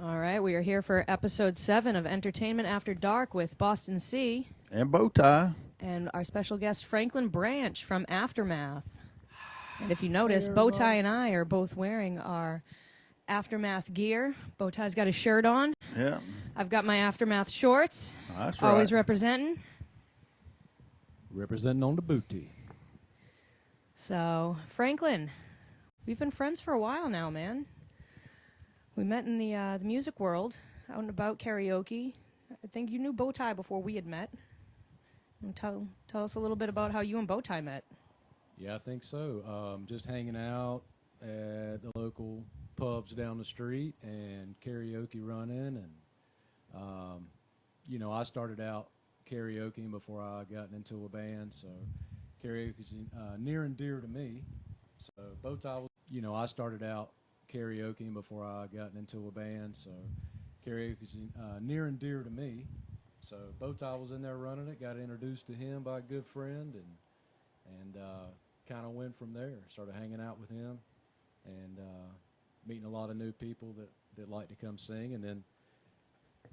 All right, we are here for episode 7 of Entertainment After Dark with Boston C and BowTie. And our special guest, Franklin Branch from Aftermath. And if you notice, BowTie and I are both wearing our Aftermath gear. BowTie's got his shirt on. Yeah. I've got my Aftermath shorts. That's always right. representing. Representing on the booty. So, Franklin, we've been friends for a while now, man. We met in the music world, out and about karaoke. I think you knew BowTie before we had met. And tell us a little bit about how you and BowTie met. Yeah, I think so. Just hanging out at the local pubs down the street and karaoke running. And, I started out karaokeing before I got into a band. So karaoke's near and dear to me. So BowTie was, I started out karaokeing before I got into a band. So karaoke's near and dear to me. So BowTie was in there running it, got introduced to him by a good friend, and kind of went from there. Started hanging out with him and meeting a lot of new people that like to come sing. And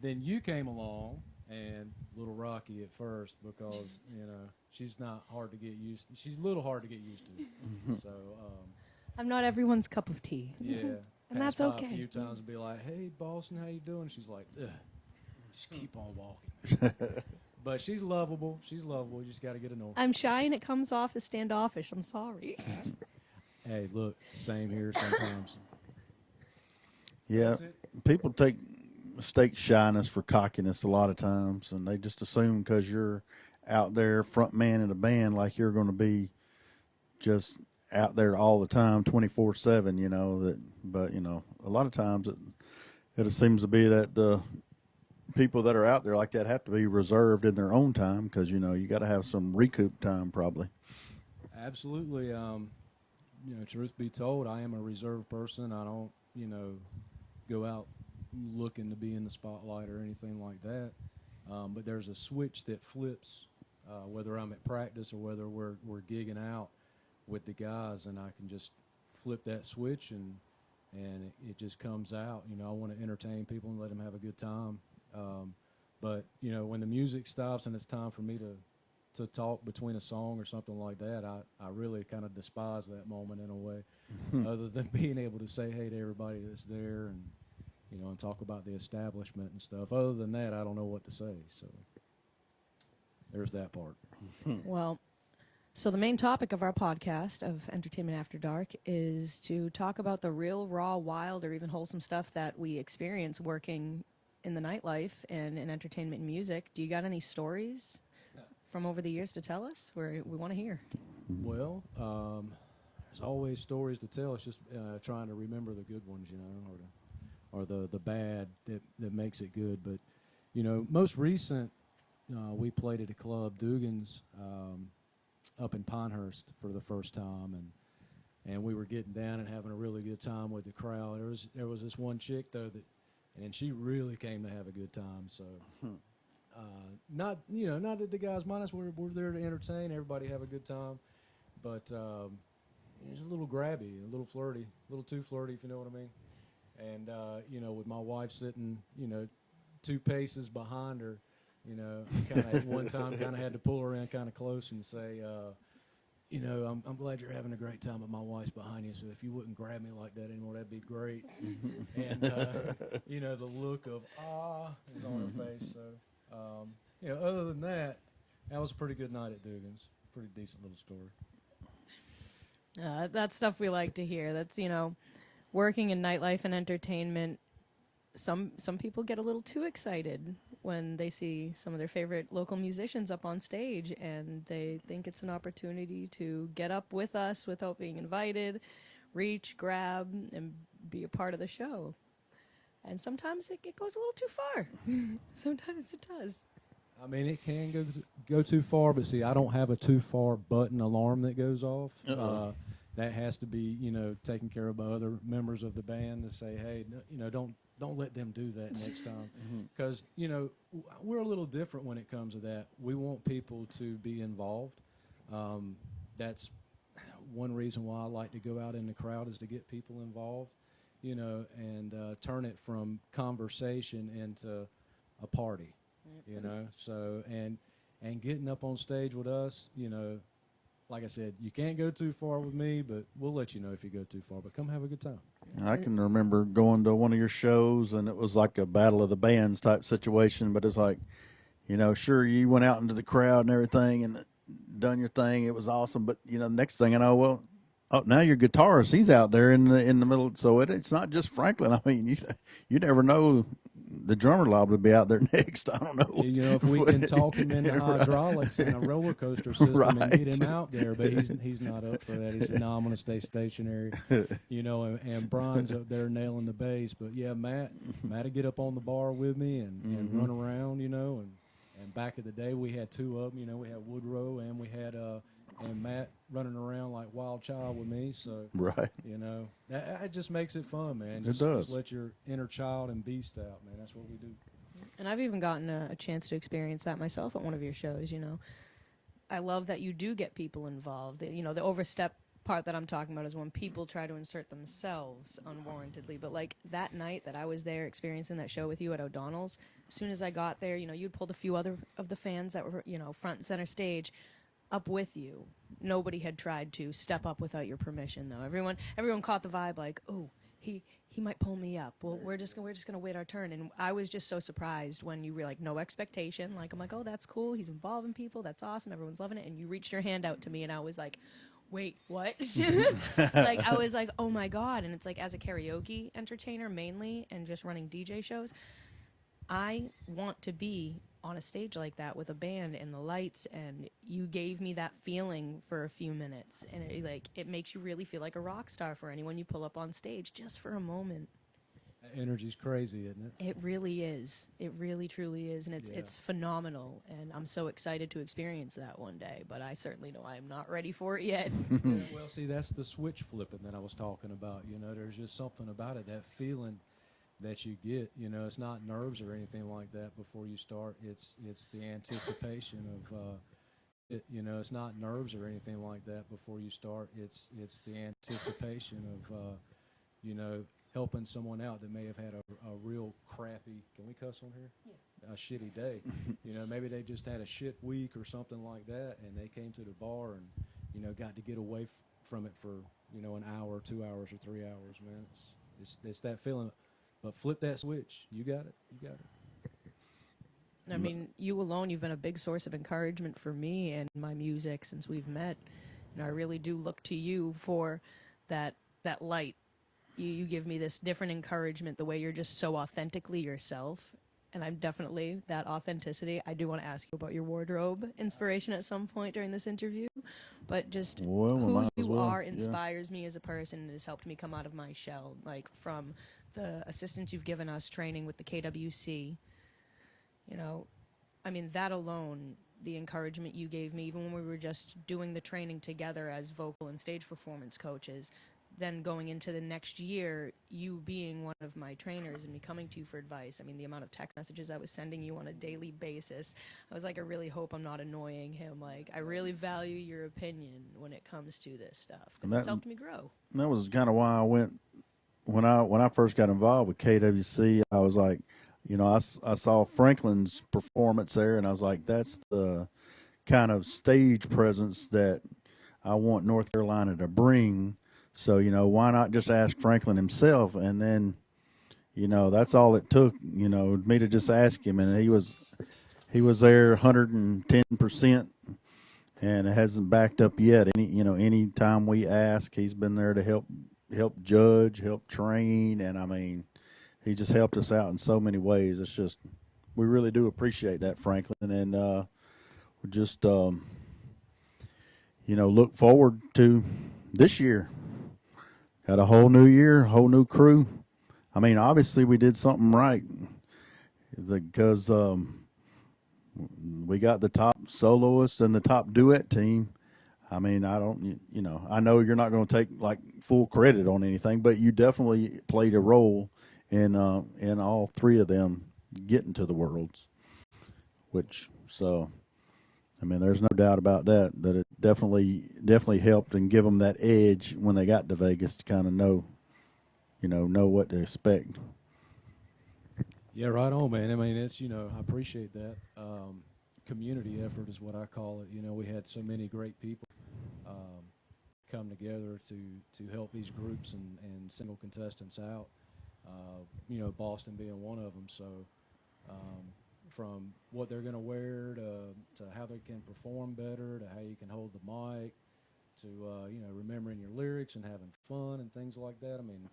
then you came along, and a little rocky at first because, she's not hard to get used to. She's a little hard to get used to. So I'm not everyone's cup of tea. yeah. And that's passed by okay. A few times and be like, "Hey, Boston, how you doing?" She's like, "Ugh, just keep on walking." But she's lovable. She's lovable. You just got to get to know her. I'm shy and it comes off as standoffish. I'm sorry. Hey, look, same here sometimes. Yeah, people mistake shyness for cockiness a lot of times, and they just assume because you're out there front man in a band like you're going to be just out there all the time 24/7, but a lot of times it seems to be that the people that are out there like that have to be reserved in their own time because you got to have some recoup time probably. Absolutely. Truth be told, I am a reserved person. I don't go out looking to be in the spotlight or anything like that, but there's a switch that flips whether I'm at practice or whether we're gigging out with the guys, and I can just flip that switch and it just comes out. I want to entertain people and let them have a good time. But when the music stops and it's time for me to talk between a song or something like that, I really kind of despise that moment in a way, other than being able to say hey to everybody that's there and talk about the establishment and stuff. Other than that, I don't know what to say. So there's that part. Well, so the main topic of our podcast of Entertainment After Dark is to talk about the real, raw, wild, or even wholesome stuff that we experience working in the nightlife and in entertainment and music. Do you got any stories from over the years to tell us? We want to hear. Well, there's always stories to tell. It's just trying to remember the good ones, or the bad that makes it good. But, most recent, we played at a club, Dugan's, up in Pinehurst for the first time, and we were getting down and having a really good time with the crowd. There was this one chick though and she really came to have a good time. So, not that the guys mind us. We're there to entertain, everybody have a good time, but it's a little grabby, a little flirty, a little too flirty, if you know what I mean. And with my wife sitting 2 paces behind her. Kind of at one time kind of had to pull her in kind of close and say, I'm glad you're having a great time, but my wife's behind you, so if you wouldn't grab me like that anymore, that'd be great. And, the look of is on her face. So, other than that was a pretty good night at Dugan's. Pretty decent little story. That's stuff we like to hear. That's, working in nightlife and entertainment. Some people get a little too excited when they see some of their favorite local musicians up on stage, and they think it's an opportunity to get up with us without being invited, reach, grab, and be a part of the show. And sometimes it goes a little too far. Sometimes it does. I mean, it can go too far, but see, I don't have a too far button alarm that goes off. That has to be, taken care of by other members of the band to say, hey, don't let them do that next time. Because, we're a little different when it comes to that. We want people to be involved. That's one reason why I like to go out in the crowd, is to get people involved. and turn it from conversation into a party, So and getting up on stage with us, like I said, you can't go too far with me, but we'll let you know if you go too far. But come have a good time. I can remember going to one of your shows, and it was like a battle of the bands type situation. But it's like, sure, you went out into the crowd and everything, and done your thing. It was awesome. But next thing I know, well, oh, now your guitarist, he's out there in the middle. So it's not just Franklin. I mean, you never know. The drummer liable to be out there next. I don't know. If we can talk him into hydraulics and a roller coaster system and get him out there, but he's not up for that. He said, "No, I'm going to stay stationary." And Brian's up there nailing the bass. But yeah, Matt would get up on the bar with me and run around, and back in the day we had two of them. We had Woodrow and we had and Matt running around like wild child with me. So right, that just makes it fun, man. It does. Just let your inner child and beast out, man. That's what we do. And I've even gotten a chance to experience that myself at one of your shows. I love that you do get people involved. The overstep part that I'm talking about is when people try to insert themselves unwarrantedly. But like that night that I was there experiencing that show with you at O'Donnell's, as soon as I got there, you'd pulled a few other of the fans that were, front and center stage up with you. Nobody had tried to step up without your permission, though. Everyone caught the vibe, like, oh, he might pull me up. Well, we're just gonna wait our turn. And I was just so surprised when you were like, no expectation. Like, I'm like, oh, that's cool. He's involving people. That's awesome. Everyone's loving it. And you reached your hand out to me, and I was like, wait, what? Like, I was like, oh my God. And it's like, as a karaoke entertainer mainly, and just running DJ shows, I want to be on a stage like that with a band and the lights, and you gave me that feeling for a few minutes, and it makes you really feel like a rock star for anyone you pull up on stage just for a moment. That energy's crazy, isn't it? It really is. It really truly is, and it's phenomenal, and I'm so excited to experience that one day, but I certainly know I am not ready for it yet. Well, see, that's the switch flipping that I was talking about. There's just something about it, that feeling that you get. It's not nerves or anything like that before you start. It's the anticipation of it's not nerves or anything like that before you start. It's the anticipation of helping someone out that may have had a real crappy, can we cuss on here? Yeah. A shitty day. Maybe they just had a shit week or something like that, and they came to the bar and got to get away from it for an hour, 2 hours, or 3 hours, man. It's that feeling. But flip that switch. You got it. You got it. I mean, you alone, you've been a big source of encouragement for me and my music since we've met. I really do look to you for that light. You give me this different encouragement, the way you're just so authentically yourself. And I'm definitely that authenticity. I do want to ask you about your wardrobe inspiration at some point during this interview. But just who you are inspires me as a person and has helped me come out of my shell, like from the assistance you've given us training with the KWC. I mean, that alone, the encouragement you gave me, even when we were just doing the training together as vocal and stage performance coaches, then going into the next year, you being one of my trainers and me coming to you for advice. I mean, the amount of text messages I was sending you on a daily basis, I was like, I really hope I'm not annoying him. Like, I really value your opinion when it comes to this stuff, because it's helped me grow. That was kind of why I went, when I first got involved with KWC, I was like, I saw Franklin's performance there, and I was like, that's the kind of stage presence that I want North Carolina to bring. So, why not just ask Franklin himself? And then, that's all it took, me to just ask him. And he was there 110%, and it hasn't backed up yet. Any time we ask, he's been there to help judge, help train. And I mean, he just helped us out in so many ways. It's just, we really do appreciate that, Franklin. And we just, look forward to this year. Got a whole new year, whole new crew. I mean, obviously we did something right because we got the top soloist and the top duet team. I mean, I know you're not going to take like full credit on anything, but you definitely played a role in all three of them getting to the Worlds. I mean, there's no doubt about that it definitely helped and give them that edge when they got to Vegas to kind of know. know what to expect. Yeah, right on, man. I mean, it's, I appreciate that. Community effort is what I call it. We had so many great people um, come together to help these groups and single contestants out. Boston being one of them. So um, from what they're going to wear to how they can perform better to how you can hold the mic to remembering your lyrics and having fun and things like that. I mean,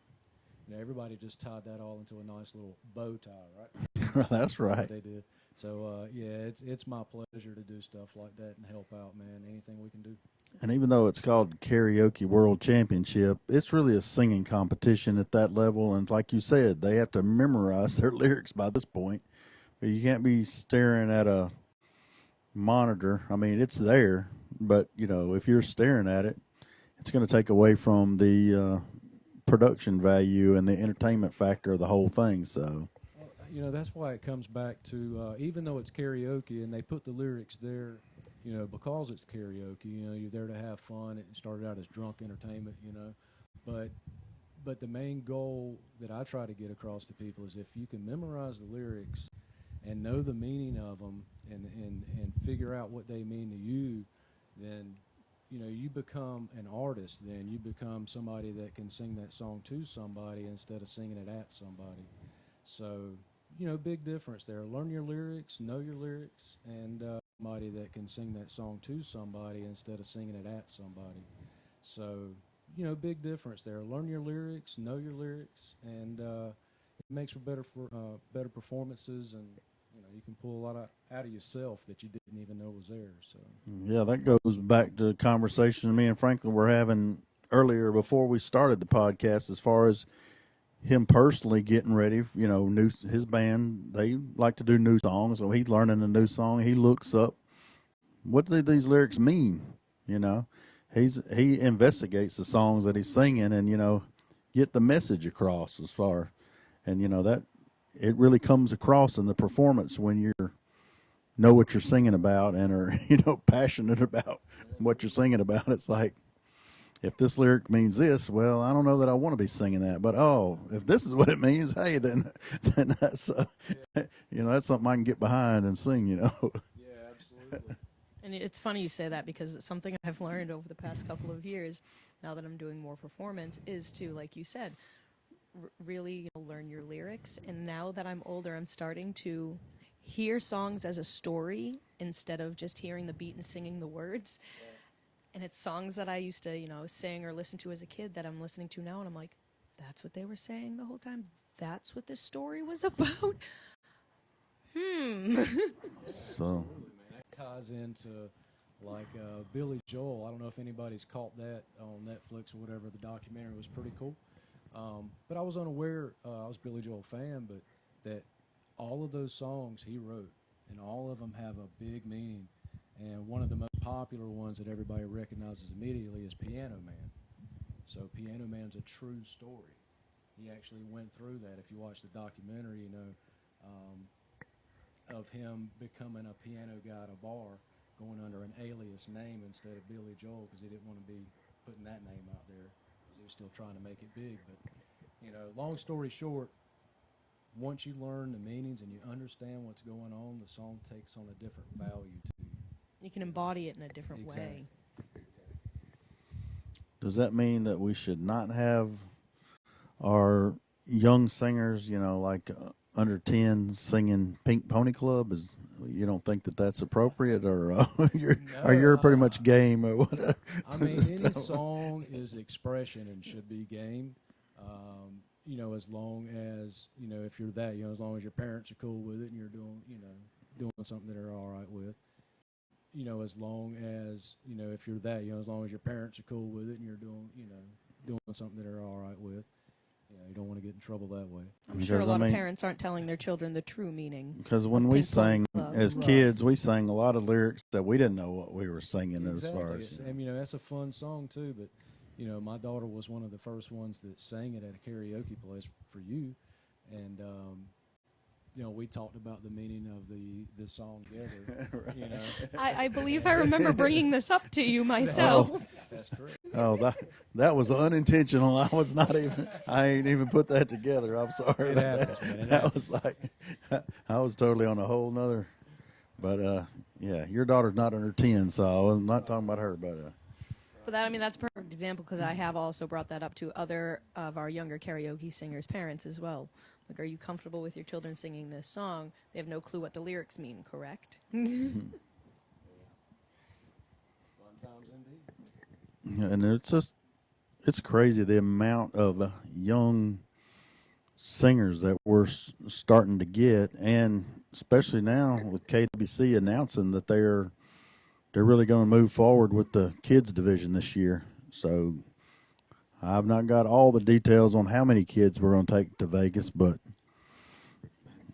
everybody just tied that all into a nice little bow tie, right? That's right. What they did. So yeah, it's my pleasure to do stuff like that and help out, man. Anything we can do. And even though it's called Karaoke World Championship, it's really a singing competition at that level. And like you said, they have to memorize their lyrics by this point. But you can't be staring at a monitor. I mean, it's there, but if you're staring at it, it's going to take away from the production value and the entertainment factor of the whole thing. So, that's why it comes back to even though it's karaoke and they put the lyrics there, because it's karaoke. You're there to have fun. It started out as drunk entertainment, but the main goal that I try to get across to people is if you can memorize the lyrics and know the meaning of them and figure out what they mean to you, then you become an artist. Then you become somebody that can sing that song to somebody instead of singing it at somebody. So big difference there. Learn your lyrics, know your lyrics, and somebody that can sing that song to somebody instead of singing it at somebody. So big difference there. Learn your lyrics, know your lyrics, and it makes for better performances, and you can pull a lot out of yourself that you didn't even know was there. So yeah, that goes back to the conversation me and Franklin were having earlier before we started the podcast, as far as him personally getting ready. His band, they like to do new songs, so he's learning a new song. He looks up, what do these lyrics mean? He investigates the songs that he's singing, and get the message across as far, and that it really comes across in the performance when you know what you're singing about and are passionate about what you're singing about. It's like, if this lyric means this, well, I don't know that I want to be singing that, but if this is what it means, hey, then that's that's something I can get behind and sing. Yeah, absolutely. And it's funny you say that, because it's something I've learned over the past couple of years, now that I'm doing more performance, is to, like you said, really learn your lyrics. And now that I'm older, I'm starting to hear songs as a story instead of just hearing the beat and singing the words. Yeah. And it's songs that I used to, sing or listen to as a kid that I'm listening to now, and I'm like, that's what they were saying the whole time? That's what this story was about? So That ties into like Billy Joel. I don't know if anybody's caught that on Netflix or whatever. The documentary was pretty cool. But I was unaware, I was a Billy Joel fan, but that all of those songs he wrote, and all of them have a big meaning. And one of the most popular ones that everybody recognizes immediately is Piano Man. So Piano Man's a true story. He actually went through that. If you watch the documentary, of him becoming a piano guy at a bar, going under an alias name instead of Billy Joel, because he didn't want to be putting that name out there, because he was still trying to make it big. But, long story short, once you learn the meanings and you understand what's going on, the song takes on a different value to you. You can embody it in a different way. Does that mean that we should not have our young singers, like under 10 singing Pink Pony Club? You don't think that that's appropriate, or you're pretty much game or whatever? I mean, any song is expression and should be game. As long as, if you're that, as long as your parents are cool with it and you're doing something that they're all right with. As long as, if you're that, as long as your parents are cool with it and you're doing something that they're all right with. You don't want to get in trouble that way. I'm sure a lot of parents aren't telling their children the true meaning. Because when we sang as kids, we sang a lot of lyrics that we didn't know what we were singing. Exactly. As far as. And, that's a fun song, too. But, my daughter was one of the first ones that sang it at a karaoke place for you. And, we talked about the meaning of the song together. Right. I believe I remember bringing this up to you myself. That's correct. Oh, that was unintentional. I ain't even put that together. I'm sorry It about happens, that. man. It That happens. was like, I was totally on a whole nother. But yeah, your daughter's not under 10, so I was not talking about her. But But that, I mean, that's a perfect example because I have also brought that up to other of our younger karaoke singers' parents as well. Like, are you comfortable with your children singing this song? They have no clue what the lyrics mean, correct? Fun times indeed. and it's crazy the amount of young singers that we're starting to get, and especially now with KWC announcing that they're really going to move forward with the kids division this year. So I've not got all the details on how many kids we're going to take to Vegas, but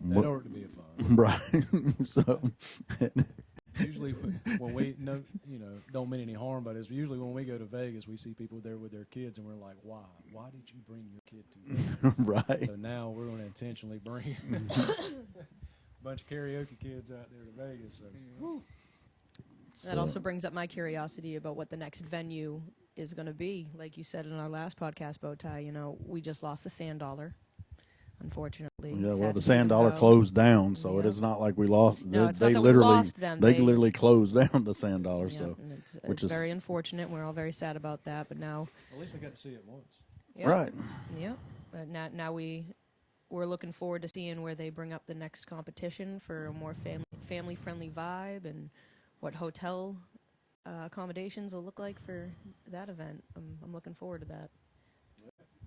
That ought to be a fun. right. So Usually when we don't mean any harm, but it's usually when we go to Vegas, we see people there with their kids, and we're like, why? Why did you bring your kid to Vegas? right. So now we're going to intentionally bring a bunch of karaoke kids out there to Vegas. So. That also brings up my curiosity about what the next venue is going to be. Like you said in our last podcast, BowTie, we just lost the Sand Dollar, unfortunately. Yeah, well, Sad the to see Sand them Dollar go. closed down, so it Yep. is not like we lost. No, it's not they that we literally lost them. they They- literally closed down the Sand Dollar. Yeah, So and it's which is very unfortunate. We're all very sad about that. But now, At least I got to see it once. yep, right. Yep. But now we're looking forward to seeing where they bring up the next competition for a more family friendly vibe and what hotel accommodations will look like for that event. I'm looking forward to that.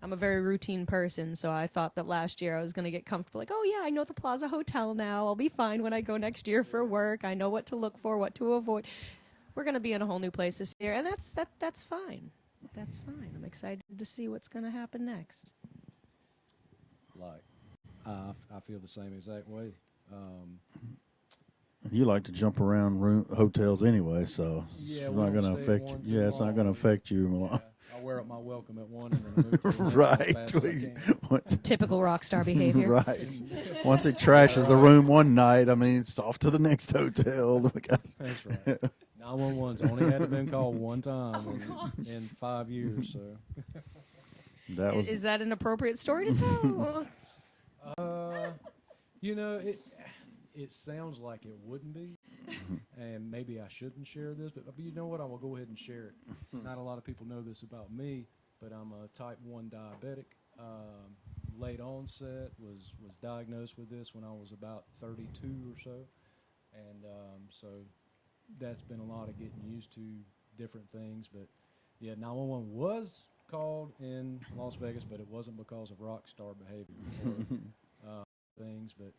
I'm a very routine person, so I thought that last year I was going to get comfortable. Like, oh yeah, I know the Plaza Hotel now. I'll be fine when I go next year for work. I know what to look for, what to avoid. We're going to be in a whole new place this year, and that's fine. That's fine. I'm excited to see what's going to happen next. Like, I feel the same exact way. You like to jump around hotels anyway, so Yeah, it's we not don't going to stay at affect you. one too Yeah, it's not long. going to affect you. Yeah, I wear up my welcome at one and then move to the next Right. as fast as I can. Typical rock star behavior. Right. Once it trashes the room one night, I mean, it's off to the next hotel. That's right. 911's only had to been called one time in 5 years. So, That was Is that an appropriate story to tell? it sounds like it wouldn't be, and maybe I shouldn't share this, but you know what? I will go ahead and share it. Not a lot of people know this about me, but I'm a type 1 diabetic. Late onset, was diagnosed with this when I was about 32 or so, and so that's been a lot of getting used to different things. But yeah, 911 was called in Las Vegas, but it wasn't because of rock star behavior or things. But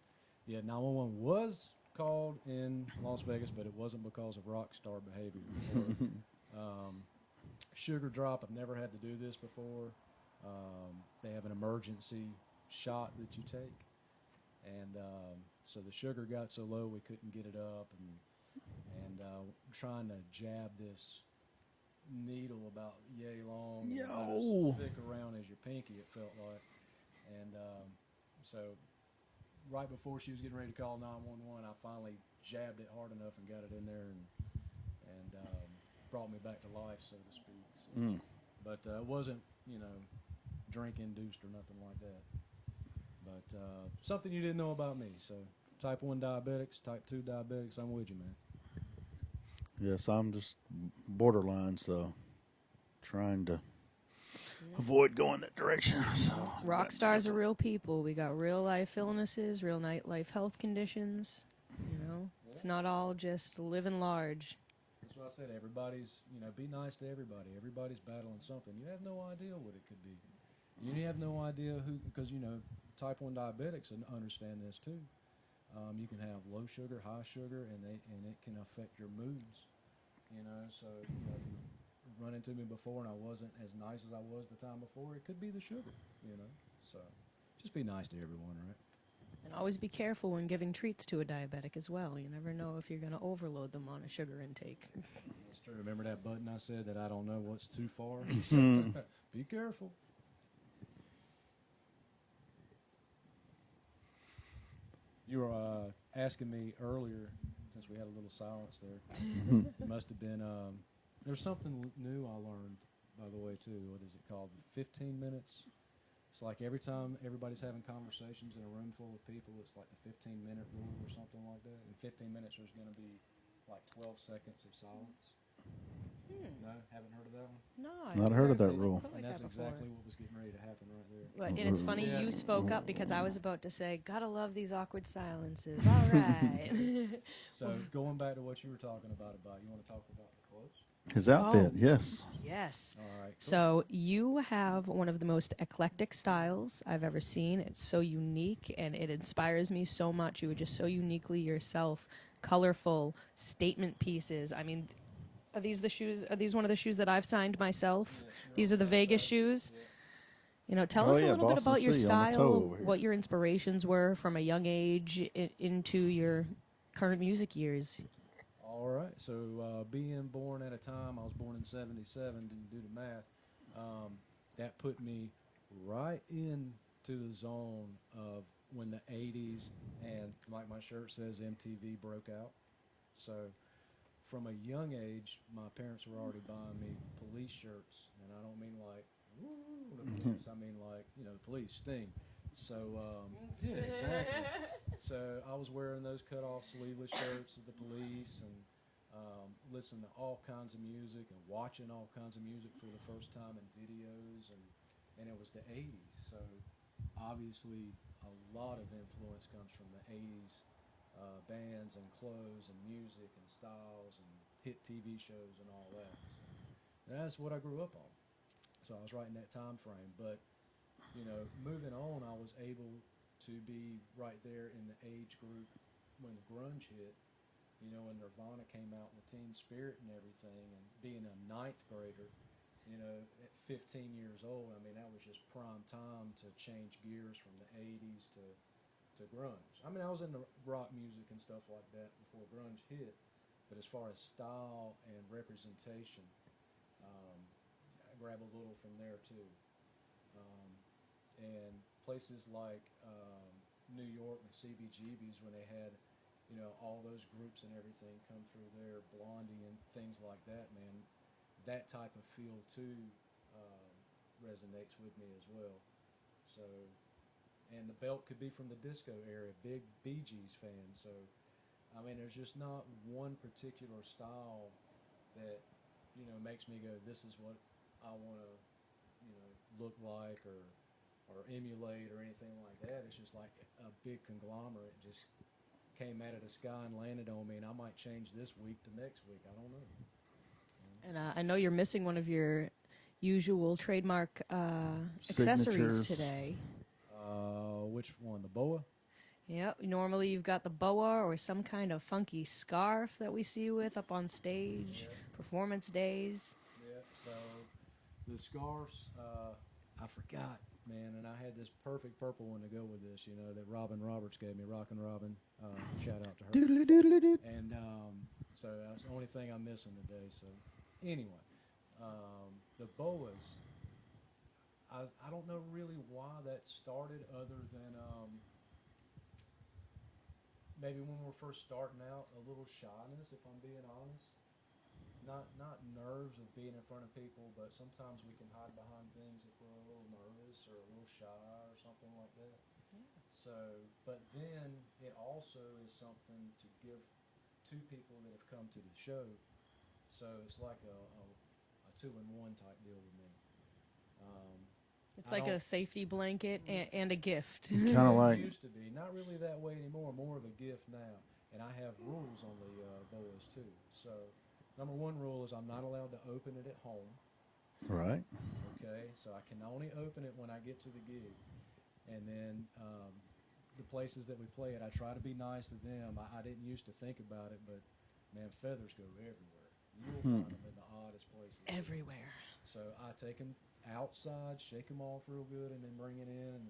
yeah, 911 was called in Las Vegas, but it wasn't because of rock star behavior or sugar drop. I've never had to do this before. They have an emergency shot that you take, and so the sugar got so low we couldn't get it up, and trying to jab this needle about yay long, and about Yo. as thick around as your pinky, it felt like, and so right before she was getting ready to call 911, I finally jabbed it hard enough and got it in there, and brought me back to life, so to speak. So, but it wasn't, drink induced or nothing like that. But something you didn't know about me. So type 1 diabetics, type 2 diabetics, I'm with you, man. yes, I'm just borderline, so trying to avoid going that direction. So Rock stars are real people. We got real life illnesses, real life health conditions. It's not all just living large. That's what I said. Everybody's, be nice to everybody. Everybody's battling something. You have no idea what it could be. You have no idea who, because, type 1 diabetics understand this too. You can have low sugar, high sugar, and it can affect your moods. So if you run into me before and I wasn't as nice as I was the time before, it could be the sugar. So just be nice to everyone, right? And always be careful when giving treats to a diabetic as well. You never know if you're going to overload them on a sugar intake. That's true. Remember that button I said that I don't know what's too far? Be careful. You were asking me earlier, since we had a little silence there. It must have been there's something new I learned by the way, too. What is it called? 15 minutes. It's like every time everybody's having conversations in a room full of people, it's like the 15-minute rule or something like that. In 15 minutes, there's going to be like 12 seconds of silence. No, haven't heard of that one. No, I Not haven't heard of that it rule. put like And that's that before. exactly what was getting ready to happen right there. And it's funny Yeah. you spoke up because I was about to say, gotta love these awkward silences. All right. So going back to what you were talking about, you want to talk about the clothes? His outfit, Oh. yes. Yes. All right. Cool. So you have one of the most eclectic styles I've ever seen. It's so unique and it inspires me so much. You are just so uniquely yourself, colorful statement pieces. I mean, are these the shoes? Are these one of the shoes that I've signed myself? Yes, you're These on are the that Vegas side. shoes. Yeah. You know, tell Oh, us a yeah, little bit Boston about your C on the toe style, over here. what your inspirations were from a young age into your current music years. All right. So being born at a time, I was born in '77. Didn't do the math. That put me right into the zone of when the '80s and, like my shirt says, MTV broke out. So from a young age, my parents were already buying me police shirts, and I don't mean like woo the police. I mean like the police Sting. So yeah, exactly. So I was wearing those cut-off sleeveless shirts of the police and listening to all kinds of music and watching all kinds of music for the first time in videos, and it was the '80s. So obviously a lot of influence comes from the '80s bands and clothes and music and styles and hit TV shows and all that. So that's what I grew up on. So I was right in that time frame. But moving on, I was able to be right there in the age group when grunge hit. When Nirvana came out in the Teen Spirit and everything, and being a ninth grader, at 15 years old, I mean, that was just prime time to change gears from the '80s to grunge. I mean, I was into rock music and stuff like that before grunge hit, but as far as style and representation, I grab a little from there too. And places like New York with CBGB's when they had all those groups and everything come through there, Blondie and things like that, man, that type of feel too resonates with me as well. So, and the belt could be from the disco era, big Bee Gees fan. So, I mean, there's just not one particular style that makes me go, this is what I want to look like or emulate or anything like that. It's just like a big conglomerate just came out of the sky and landed on me, and I might change this week to next week. I don't know. And I know you're missing one of your usual trademark accessories Signatures. today. Which one? The boa? Yep. Normally you've got the boa or some kind of funky scarf that we see you with up on stage, performance days. Yeah. So the scarves, I forgot, man, and I had this perfect purple one to go with this, that Robin Roberts gave me, Rockin' Robin. Shout out to her. Doodly doodly doo. And so that's the only thing I'm missing today. So anyway, the boas, I don't know really why that started other than maybe when we're first starting out, a little shyness, if I'm being honest. Not nerves of being in front of people, but sometimes we can hide behind things if we're a little nervous or a little shy or something like that. Yeah. So, but then it also is something to give to people that have come to the show. So it's like a two-in-one type deal with me. It's like a safety blanket and a gift. Kind of like It used to be. Not really that way anymore. More of a gift now. And I have rules on the boas too. So number one rule is I'm not allowed to open it at home. right. Okay, so I can only open it when I get to the gig. And then the places that we play at, I try to be nice to them. I didn't used to think about it, but man, feathers go everywhere. You'll find them in the oddest places. Everywhere. So I take them outside, shake them off real good, and then bring it in,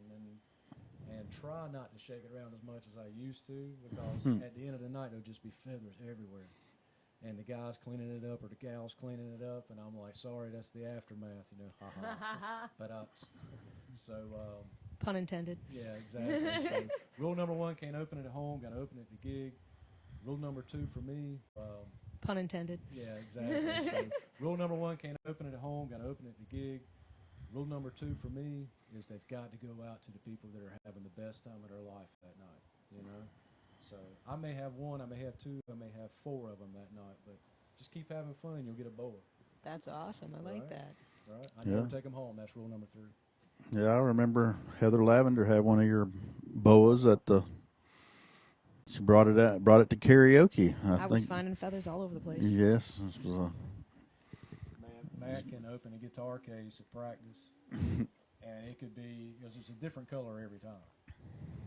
and try not to shake it around as much as I used to, because at the end of the night there'll just be feathers everywhere. And the guy's cleaning it up or the gal's cleaning it up, and I'm like, sorry, that's the aftermath, ha ha. But so Pun intended. yeah, exactly. So rule number one: can't open it at home. Got to open it at the gig. Rule number 2 for me, Pun intended. yeah, exactly. So rule number 1, can't open it at home, got to open it at the gig. Rule number 2 for me is they've got to go out to the people that are having the best time of their life that night, you know? So I may have 1, I may have 2, I may have 4 of them that night, but just keep having fun, you'll get a boa. That's awesome. I like Right. that. Right? I Yeah. never take them home. That's rule number 3. Yeah, I remember Heather Lavender had one of your boas at the. She brought it to karaoke. I think. was finding feathers all over the place. Yes, this was Man, Matt can open a guitar case at practice, and it could be, because it's a different color every time,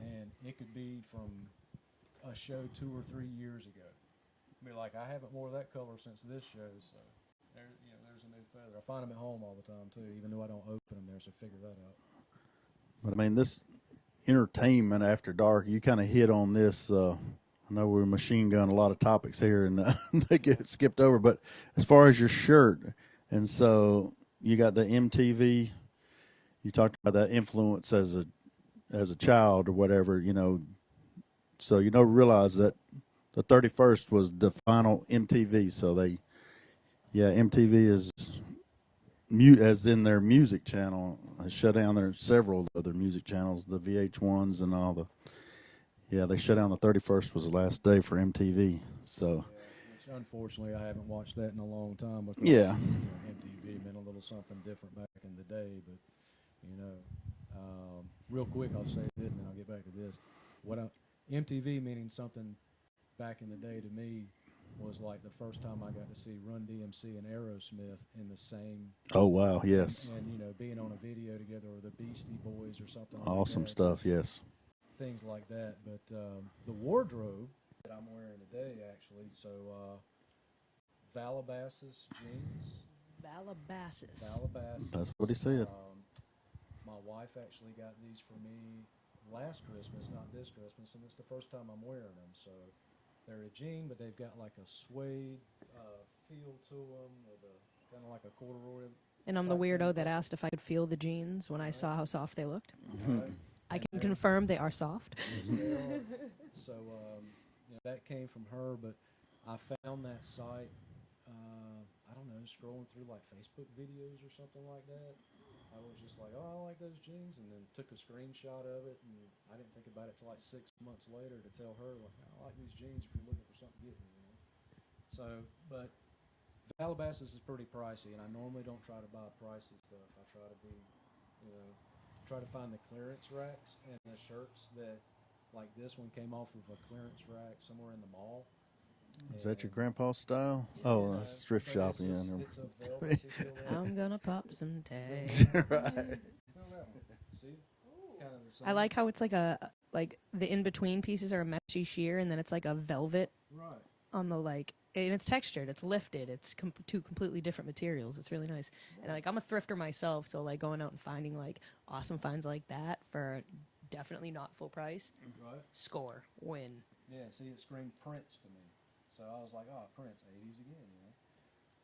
and it could be from a show 2 or 3 years ago. Be like, I haven't wore that color since this show, so there's a new feather. I find them at home all the time too, even though I don't open them there, so figure that out. But I mean, this entertainment after dark, you kind of hit on this. I know we machine gun a lot of topics here, and they get skipped over. But as far as your shirt, and so you got the MTV. You talked about that influence as a child or whatever, So realize that the 31st was the final MTV. So MTV is as in their music channel, shut down their several other music channels, the VH1s and all the. Yeah, they shut down the 31st was the last day for MTV. So. Yeah, which unfortunately I haven't watched that in a long time because Yeah. MTV meant a little something different back in the day. But real quick I'll say this and then I'll get back to this. MTV meaning something back in the day to me was like the first time I got to see Run DMC and Aerosmith in the same. Oh wow! Yes. And being on a video together, or the Beastie Boys, or something. Awesome like that. stuff. Yes. Things like that. But the wardrobe that I'm wearing today, actually, so Valabasas jeans. Valabasas. That's what he said. My wife actually got these for me last Christmas, not this Christmas, and it's the first time I'm wearing them. So they're a jean, but they've got like a suede feel to them, with a kind of like a corduroy. And I'm the weirdo that asked if I could feel the jeans when I saw how soft they looked. Right. I can confirm they are soft. So that came from her, but I found that site. I don't know, scrolling through like Facebook videos or something like that. I was just like, oh, I like those jeans, and then took a screenshot of it, and I didn't think about it till like 6 months later to tell her, like, I like these jeans if you're looking for something to get me. So, but Calabasas is pretty pricey, and I normally don't try to buy pricey stuff. I try to be, try to find the clearance racks and the shirts that, like this one came off of a clearance rack somewhere in the mall. Is that your grandpa's style? Yeah, Oh, that's thrift shopping. It's a velvet. I'm gonna pop some tags. Right. See? Kind of the same. I like how it's like the in between pieces are a meshy sheer, and then it's like a velvet Right. on the and it's textured, it's lifted, it's two completely different materials. It's really nice. And I'm a thrifter myself, so like going out and finding like awesome finds like that for definitely not full price. Right. Score, win. Yeah, see, it screamed Prince to me. So I was like, oh, Prince, 80s again,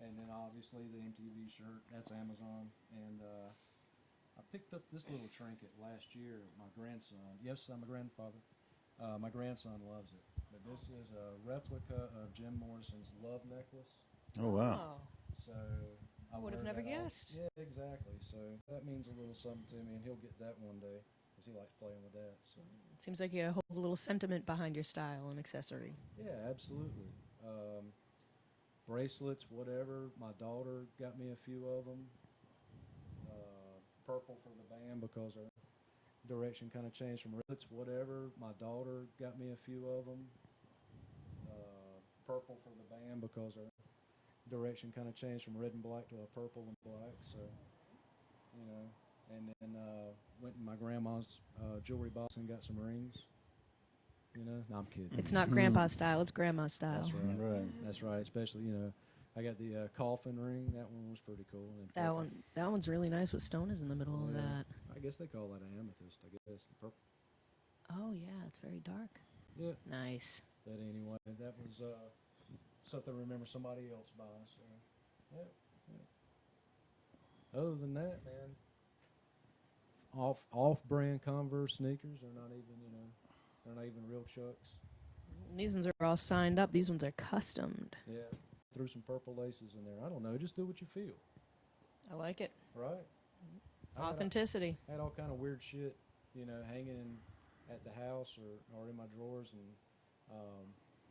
And then obviously the MTV shirt, that's Amazon. And I picked up this little trinket last year. My grandson, yes, I'm a grandfather. My grandson loves it. But this is a replica of Jim Morrison's love necklace. Oh wow. So I Would have wear never that all- guessed. Yeah, exactly. So that means a little something to me, and he'll get that one day because he likes playing with that. So Seems like you hold a little sentiment behind your style and accessory. yeah, absolutely. Bracelets, whatever. My daughter got me a few of them. Purple for the band because our direction kind of changed from reds, whatever. My daughter got me a few of them. Purple for the band because our direction kind of changed from red and black to a purple and black. So, and then went in my grandma's jewelry box and got some rings. No, I'm kidding. It's not grandpa style, it's grandma style. That's right. Right. That's right. Especially, I got the coffin ring. That one was pretty cool. And That one's really nice with stone is in the middle of Yeah. that. I guess they call that an amethyst. I guess the purple. Oh yeah, it's very dark. Yeah. Nice. But anyway, that was something I remember somebody else buy. So, yeah. Other than that, man, off-brand Converse sneakers are not even, they're not even real Chucks. These ones are all signed up. These ones are customed. Yeah. Threw some purple laces in there. I don't know. Just do what you feel. I like it. Right. Authenticity. I had all kind of weird shit, hanging at the house or in my drawers, and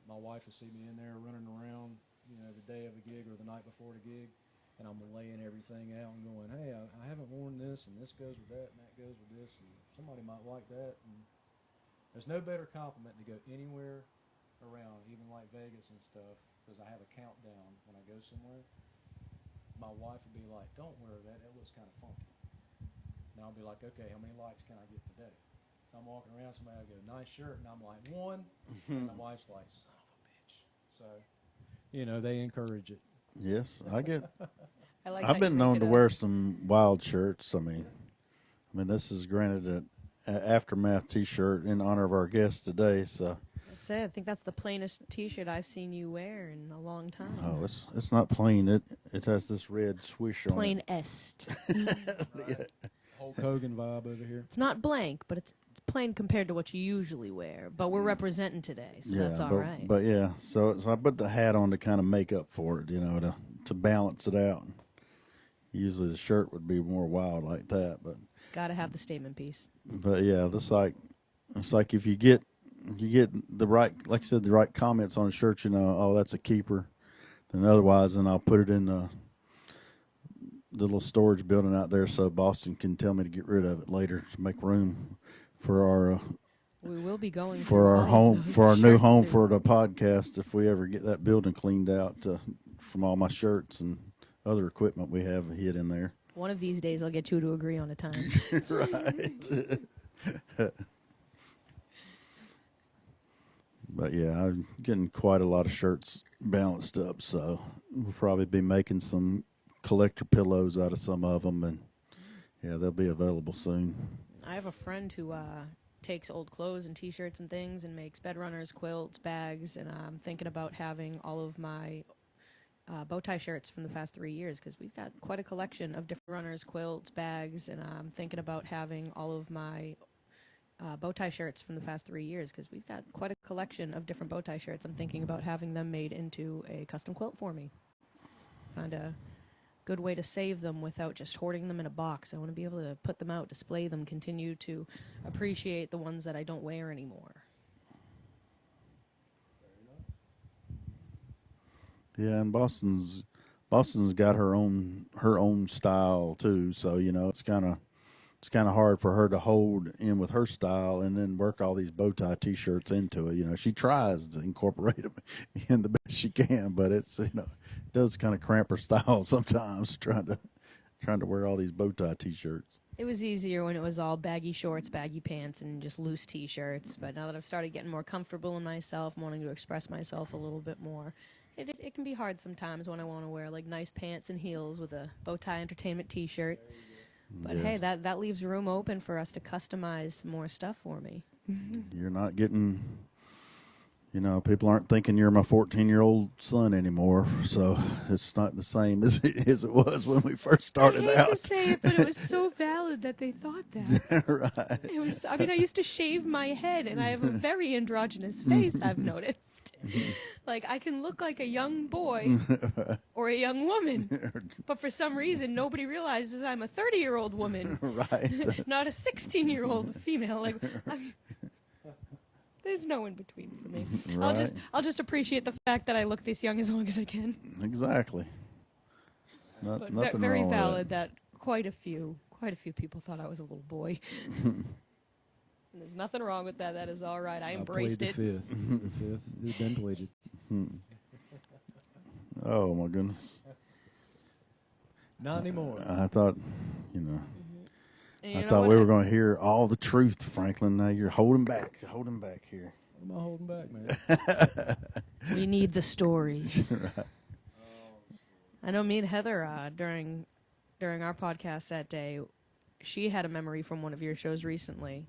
my wife would see me in there running around, the day of a gig or the night before the gig, and I'm laying everything out and going, hey, I haven't worn this, and this goes with that, and that goes with this, and somebody might like that. And there's no better compliment to go anywhere around, even like Vegas and stuff, because I have a countdown when I go somewhere. My wife would be like, don't wear that, that looks kind of funky. And I'll be like, okay, how many likes can I get today? So I'm walking around, somebody will go, nice shirt, and I'm like, 1. And my wife's like, son of a bitch. So, they encourage it. Yes, I get. I like I've been known to wear some wild shirts. I mean, this is granted an Aftermath T-shirt in honor of our guest today. So I think that's the plainest T-shirt I've seen you wear in a long time. oh, it's not plain. It has this red swish on it. Plain-est. Right. Hulk Hogan vibe over here. It's not blank, but it's plain compared to what you usually wear. But we're representing today, so that's all right. But yeah, so I put the hat on to kind of make up for it, to balance it out. Usually the shirt would be more wild like that, but Gotta have the statement piece. But yeah, it's like if you get the right, like I said, the right comments on a shirt, oh, that's a keeper. Then otherwise, then I'll put it in the little storage building out there so Boston can tell me to get rid of it later to make room for our we will be going for our home for our new home for the podcast if we ever get that building cleaned out from all my shirts and other equipment we have hid in there. One of these days I'll get you to agree on a time. Right. But yeah, I'm getting quite a lot of shirts balanced up, so we'll probably be making some collector pillows out of some of them, and yeah, they'll be available soon. I have a friend who takes old clothes and T-shirts and things and makes bed runners, quilts, bags, and I'm thinking about having all of my BowTie shirts from the past 3 years because we've got quite a collection of different runners, quilts, bags, and I'm thinking about having all of my BowTie shirts from the past 3 years because we've got quite a collection of different BowTie shirts. I'm thinking about having them made into a custom quilt for me. Find a good way to save them without just hoarding them in a box. I want to be able to put them out, display them, continue to appreciate the ones that I don't wear anymore. Yeah, and Boston's got her own style too, so it's kind of hard for her to hold in with her style and then work all these BowTie T-shirts into it. She tries to incorporate them in the best she can, but it's it does kind of cramp her style sometimes trying to wear all these BowTie T-shirts. It was easier when it was all baggy shorts, baggy pants, and just loose T-shirts. But now that I've started getting more comfortable in myself, wanting to express myself a little bit more, it can be hard sometimes when I want to wear like nice pants and heels with a BowTie Entertainment T-shirt. But hey, that leaves room open for us to customize some more stuff for me. You're not getting, people aren't thinking you're my 14-year-old son anymore. So it's not the same as it was when we first started out. I hate to say it, but it was so valid that they thought that. Right. It was. I used to shave my head, and I have a very androgynous face, I've noticed. Like, I can look like a young boy or a young woman, but for some reason, nobody realizes I'm a 30-year-old woman. Right. Not a 16-year-old female. Like, there's no in between for me. Right. I'll just appreciate the fact that I look this young as long as I can. Exactly. But Nothing very wrong valid with that. quite a few people thought I was a little boy. And there's nothing wrong with that. That is all right. I embraced it. The fifth has been pleaded. Oh my goodness. Not anymore. I thought, And I thought we were going to hear all the truth, Franklin. Now you're holding back here. What am I holding back, man? We need the stories. Right. I know me and Heather during our podcast that day, she had a memory from one of your shows recently.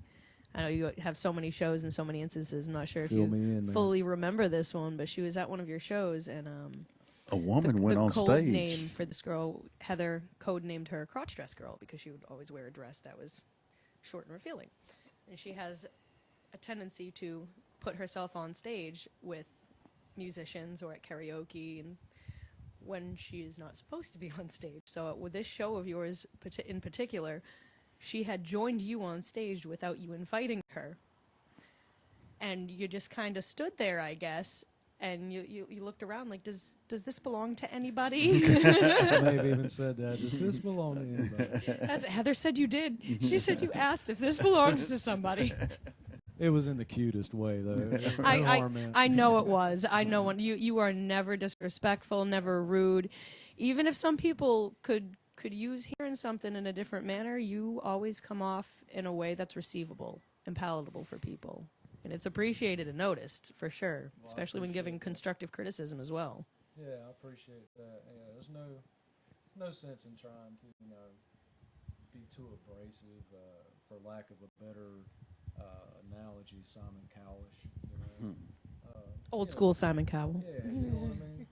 I know you have so many shows and so many instances. I'm not sure if you fully remember this one, but she was at one of your shows and a woman went on the code stage. name for this girl, Heather, code named her crotch dress girl because she would always wear a dress that was short and revealing. And she has a tendency to put herself on stage with musicians or at karaoke and when she is not supposed to be on stage. So with this show of yours in particular, she had joined you on stage without you inviting her. And you just kind of stood there, I guess, and you looked around like, does this belong to anybody? I may have even said that. Does this belong to anybody? As Heather said you did. She said you asked if this belongs to somebody. It was in the cutest way, though. I know it was. I know when you are never disrespectful, never rude. Even if some people could use hearing something in a different manner, you always come off in a way that's receivable and palatable for people. And it's appreciated and noticed, for sure, well, especially when giving constructive criticism as well. Yeah, I appreciate that. Yeah, there's no sense in trying to, be too abrasive, for lack of a better analogy, Simon Cowlish. Old school Simon Cowell. Yeah, you know what I mean?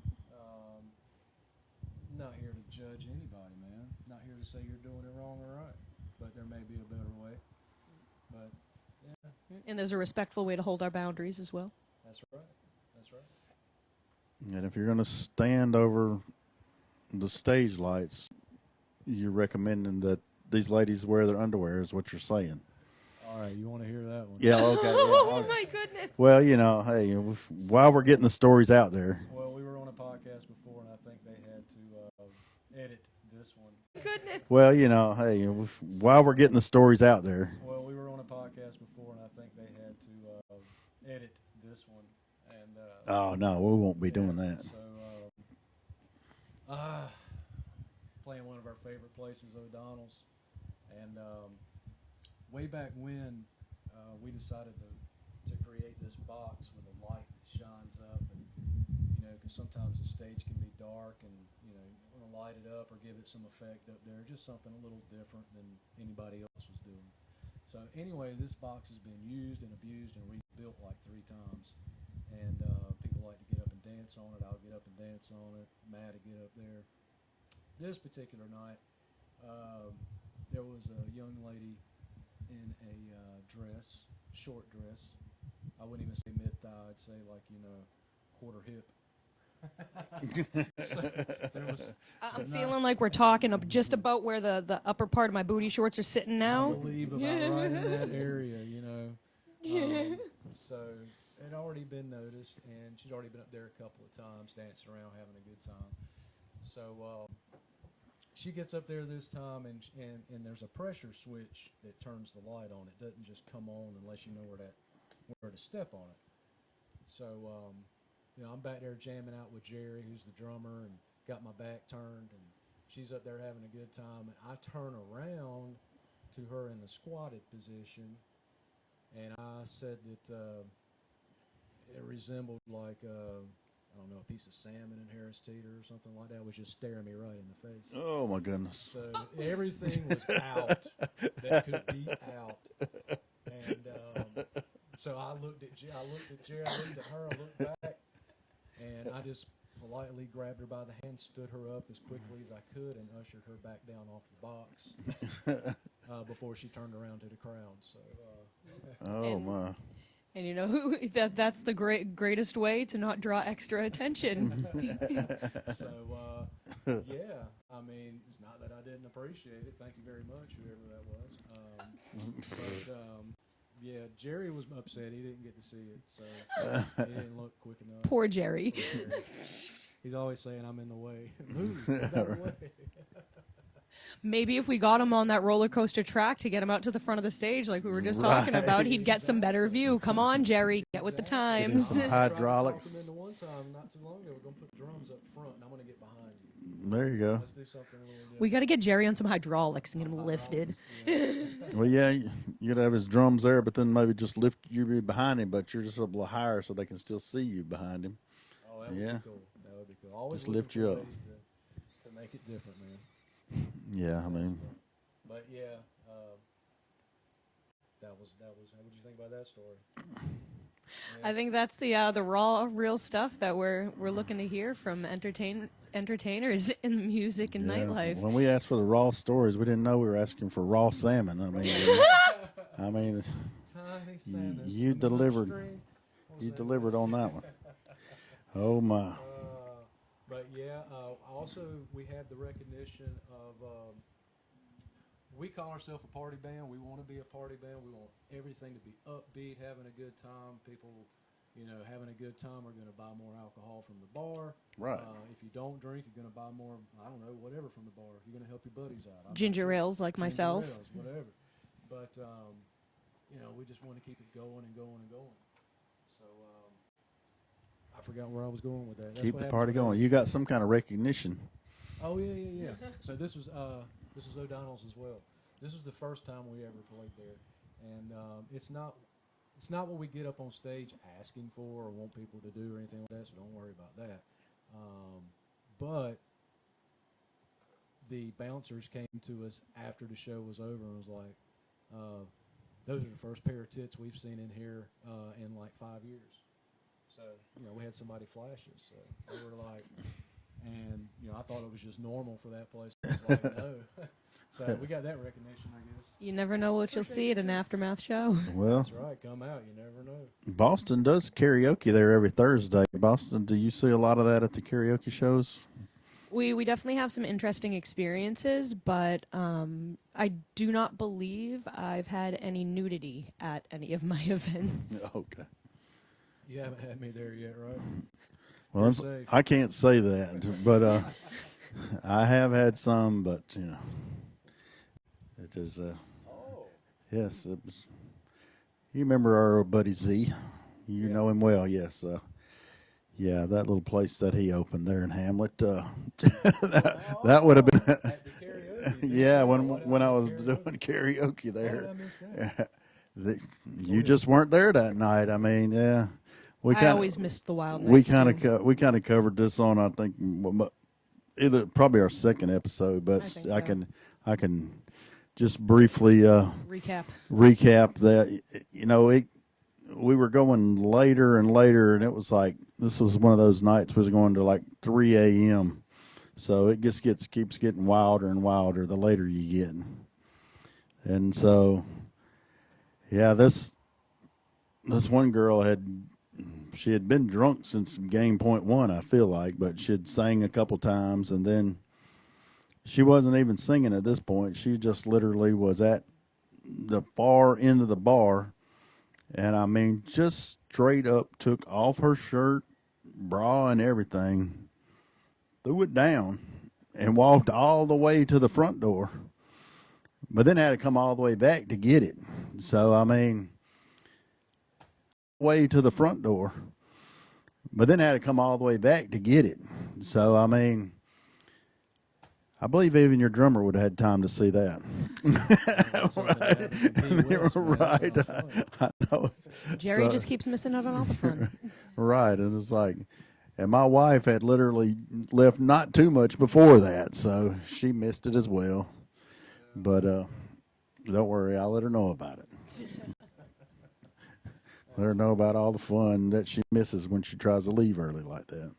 Not here to judge anybody, man. Not here to say you're doing it wrong or right. But there may be a better way. But yeah. And there's a respectful way to hold our boundaries as well. That's right. That's right. And if you're going to stand over the stage lights, you're recommending that these ladies wear their underwear is what you're saying. All right, you want to hear that one? Yeah, okay. Oh, my goodness. Well, hey, while we're getting the stories out there. Well, we were on a podcast before, and I think they had to edit this one. Goodness. Well, hey, while we're getting the stories out there. Well, we were on a podcast before, and I think they had to edit this one. And oh no, we won't be doing that. So, playing one of our favorite places, O'Donnell's, and way back when we decided to create this box with a light that shines up, and because sometimes the stage can be dark, and you want to light it up or give it some effect up there, just something a little different than anybody else was doing. So anyway, this box has been used and abused and rebuilt like 3 times, and people like to get up and dance on it. I'll get up and dance on it. Matt to get up there. This particular night, there was a young lady in a dress, short dress. I wouldn't even say mid-thigh. I'd say like quarter hip. So there was, I'm feeling like we're talking just about where the upper part of my booty shorts are sitting now. I believe about right in that area, So it had already been noticed, and she'd already been up there a couple of times, dancing around, having a good time. So she gets up there this time, and there's a pressure switch that turns the light on. It doesn't just come on unless you know where to step on it. So I'm back there jamming out with Jerry, who's the drummer, and got my back turned, and she's up there having a good time. And I turn around to her in the squatted position, and I said that it resembled like I don't know, a piece of salmon in Harris Teeter or something like that. Was just staring me right in the face. Oh my goodness! So everything was out that could be out, and so I looked at Jerry, I looked at her, I looked back, and I just politely grabbed her by the hand, stood her up as quickly as I could, and ushered her back down off the box before she turned around to the crowd. So, oh my! And that's the greatest way to not draw extra attention. So, yeah, I mean, it's not that I didn't appreciate it. Thank you very much, whoever that was. But yeah, Jerry was upset. He didn't get to see it, so he didn't look quick enough. Poor Jerry. He's always saying, "I'm in the way." Move, get out of the way. Maybe if we got him on that roller coaster track to get him out to the front of the stage like we were just talking about, he'd get some better view. Come on, Jerry, get with the times. Some hydraulics. I into one time, not too long ago, we're going to put drums up front, and I'm going to get behind you. There you go. Let's do something a little different. We got to get Jerry on some hydraulics and get him lifted. Yeah. Well, yeah, you'd have his drums there, but then maybe just lift you behind him, but you're just a little higher so they can still see you behind him. Oh, that would be cool. That would be cool. Always just lift you up. To make it different, man. Yeah, I mean. But yeah, that was. What did you think about that story? Yeah. I think that's the raw, real stuff that we're looking to hear from entertainers in music and nightlife. When we asked for the raw stories, we didn't know we were asking for raw salmon. I mean, Tiny salmon, you delivered. You delivered on that one. Oh my. But yeah, also we have the recognition of we call ourselves a party band. We want to be a party band. We want everything to be upbeat, having a good time. People, having a good time are going to buy more alcohol from the bar. Right. If you don't drink, you're going to buy more, I don't know, whatever from the bar. You're going to help your buddies out. Ginger ales like Ginger myself. ales, whatever. But, we just want to keep it going and going and going. So, I forgot where I was going with that. That's Keep what the happens party with going. age. You got some kind of recognition. Oh yeah. So this was O'Donnell's as well. This was the first time we ever played there, and it's not what we get up on stage asking for or want people to do or anything like that. So don't worry about that. But the bouncers came to us after the show was over and was like, "Those are the first pair of tits we've seen in here in like 5 years." So we had somebody flash us. So they were like. And, I thought it was just normal for that place. I was like, no. So we got that recognition, I guess. You never know what you'll see at an aftermath show. Well, That's right. Come out. You never know. Boston does karaoke there every Thursday. Boston, do you see a lot of that at the karaoke shows? We definitely have some interesting experiences, but I do not believe I've had any nudity at any of my events. Okay. You haven't had me there yet, right? Well, I can't say that, but I have had some, but it is. Yes, it was. You remember our old buddy Z? You know him well, yes. Yeah, that little place that he opened there in Hamlet. That would have been. At the karaoke. Yeah, when I was doing karaoke there. How did I miss that? You just weren't there that night. I mean, yeah. I always missed the wild nights. We kind of covered this on, I think, probably our second episode, but I can just briefly recap that. We were going later and later, and it was like this was one of those nights was going to like 3 a.m. So it just keeps getting wilder and wilder the later you get, and so yeah, this one girl had been drunk since game point one, I feel like, but she had sang a couple times, and then she wasn't even singing at this point. She just literally was at the far end of the bar, and I mean, just straight up took off her shirt, bra, and everything, threw it down, and walked all the way to the front door, but then had to come all the way back to get it. So, I mean, way to the front door, but then had to come all the way back to get it. So, I mean, I believe even your drummer would have had time to see that. Right. I know. Jerry just keeps missing out on all the fun. Right. And it's like, and my wife had literally left not too much before that, so she missed it as well. But don't worry, I'll let her know about it. Let her know about all the fun that she misses when she tries to leave early like that.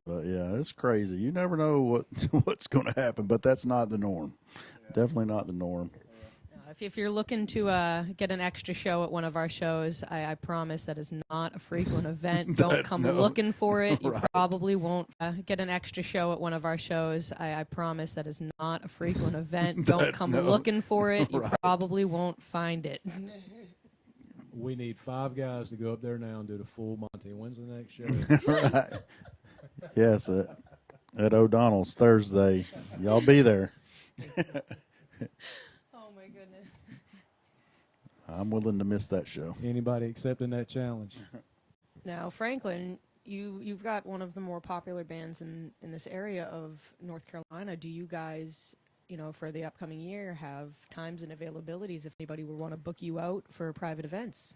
But yeah, it's crazy. You never know what's going to happen, but that's not the norm. Yeah. Definitely not the norm. If you're looking to get an extra show at one of our shows, I promise that is not a frequent event. Don't come looking for it. You probably won't get an extra show at one of our shows. I promise that is not a frequent event. Don't come looking for it. You probably won't find it. We need 5 guys to go up there now and do the full Monty. When's the next show? Right. Yes, at O'Donnell's Thursday. Y'all be there. Oh, my goodness. I'm willing to miss that show. Anybody accepting that challenge? Now, Franklin, you've got one of the more popular bands in this area of North Carolina. Do you guys, for the upcoming year, have times and availabilities if anybody would want to book you out for private events?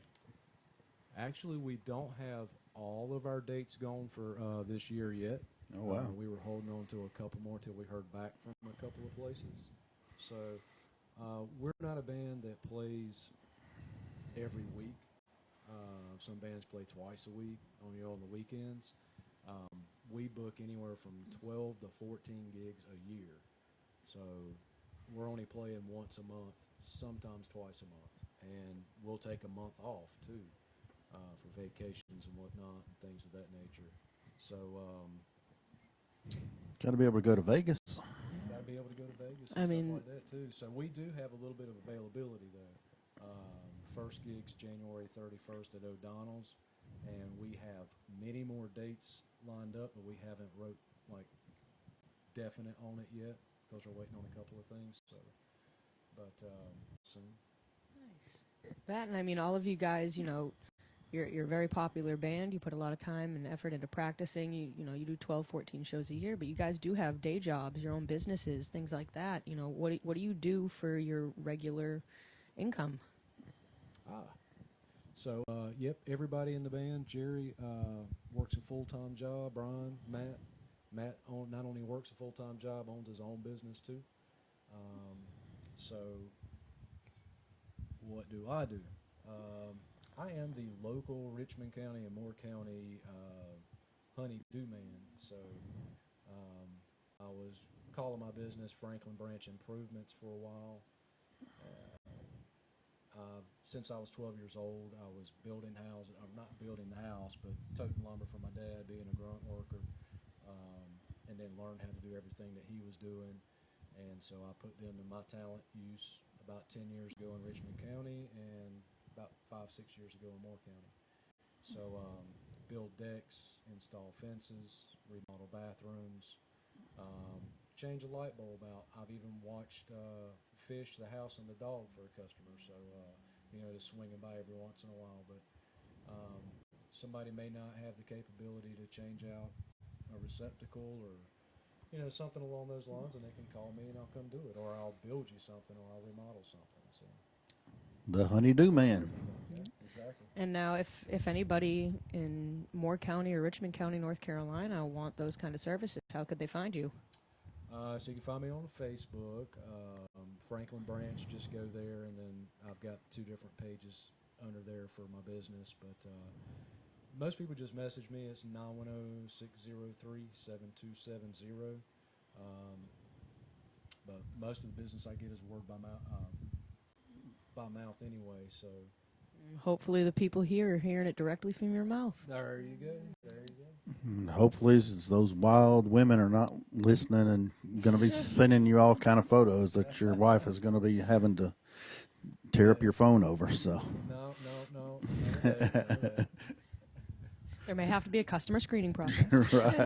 Actually, we don't have all of our dates gone for this year yet. Oh, wow. We were holding on to a couple more till we heard back from a couple of places. So we're not a band that plays every week. Some bands play twice a week, on the weekends. We book anywhere from 12 to 14 gigs a year. So we're only playing once a month, sometimes twice a month. and we'll take a month off too for vacations and whatnot and things of that nature. So Got to be able to go to Vegas. got to be able to go to Vegas and I stuff mean, like that too. So we do have a little bit of availability there. First gig's January 31st at O'Donnell's, and we have many more dates lined up, but we haven't wrote like definite on it yet because we're waiting on a couple of things. So, but soon. that, and I mean, all of you guys, you know, you're a very popular band. You put a lot of time and effort into practicing. You know, you do 12, 14 shows a year, but you guys do have day jobs, your own businesses, things like that. You know, what do you do for your regular income? So, yep, everybody in the band. Jerry works a full-time job. Brian, Matt not only works a full-time job, owns his own business too. So, what do? I am the local Richmond County and Moore County honey-do man. So, I was calling my business Franklin Branch Improvements for a while. Since I was 12 years old, I was building houses. I'm not building the house, but toting lumber for my dad, being a grunt worker, and then learned how to do everything that he was doing. And so I put them to my talent use about 10 years ago in Richmond County and about 5-6 years ago in Moore County. So build decks, install fences, remodel bathrooms, change a light bulb out. I've even watched fish, the house, and the dog for a customer. So, just swinging by every once in a while. But somebody may not have the capability to change out a receptacle or, something along those lines, and they can call me and I'll come do it. Or I'll build you something or I'll remodel something. So. The honey-do man. Yeah, exactly. And now, if anybody in Moore County or Richmond County, North Carolina, want those kind of services, how could they find you? So you can find me on Facebook, Franklin Branch. Just go there, and then I've got 2 different pages under there for my business. But most people just message me. It's 910-603-7270. But most of the business I get is word by mouth anyway. So Hopefully, the people here are hearing it directly from your mouth. there you go. There you go. And hopefully, those wild women are not listening and going to be sending you all kind of photos that your wife is going to be having to tear up your phone over. So No. There may have to be a customer screening process. right, Right.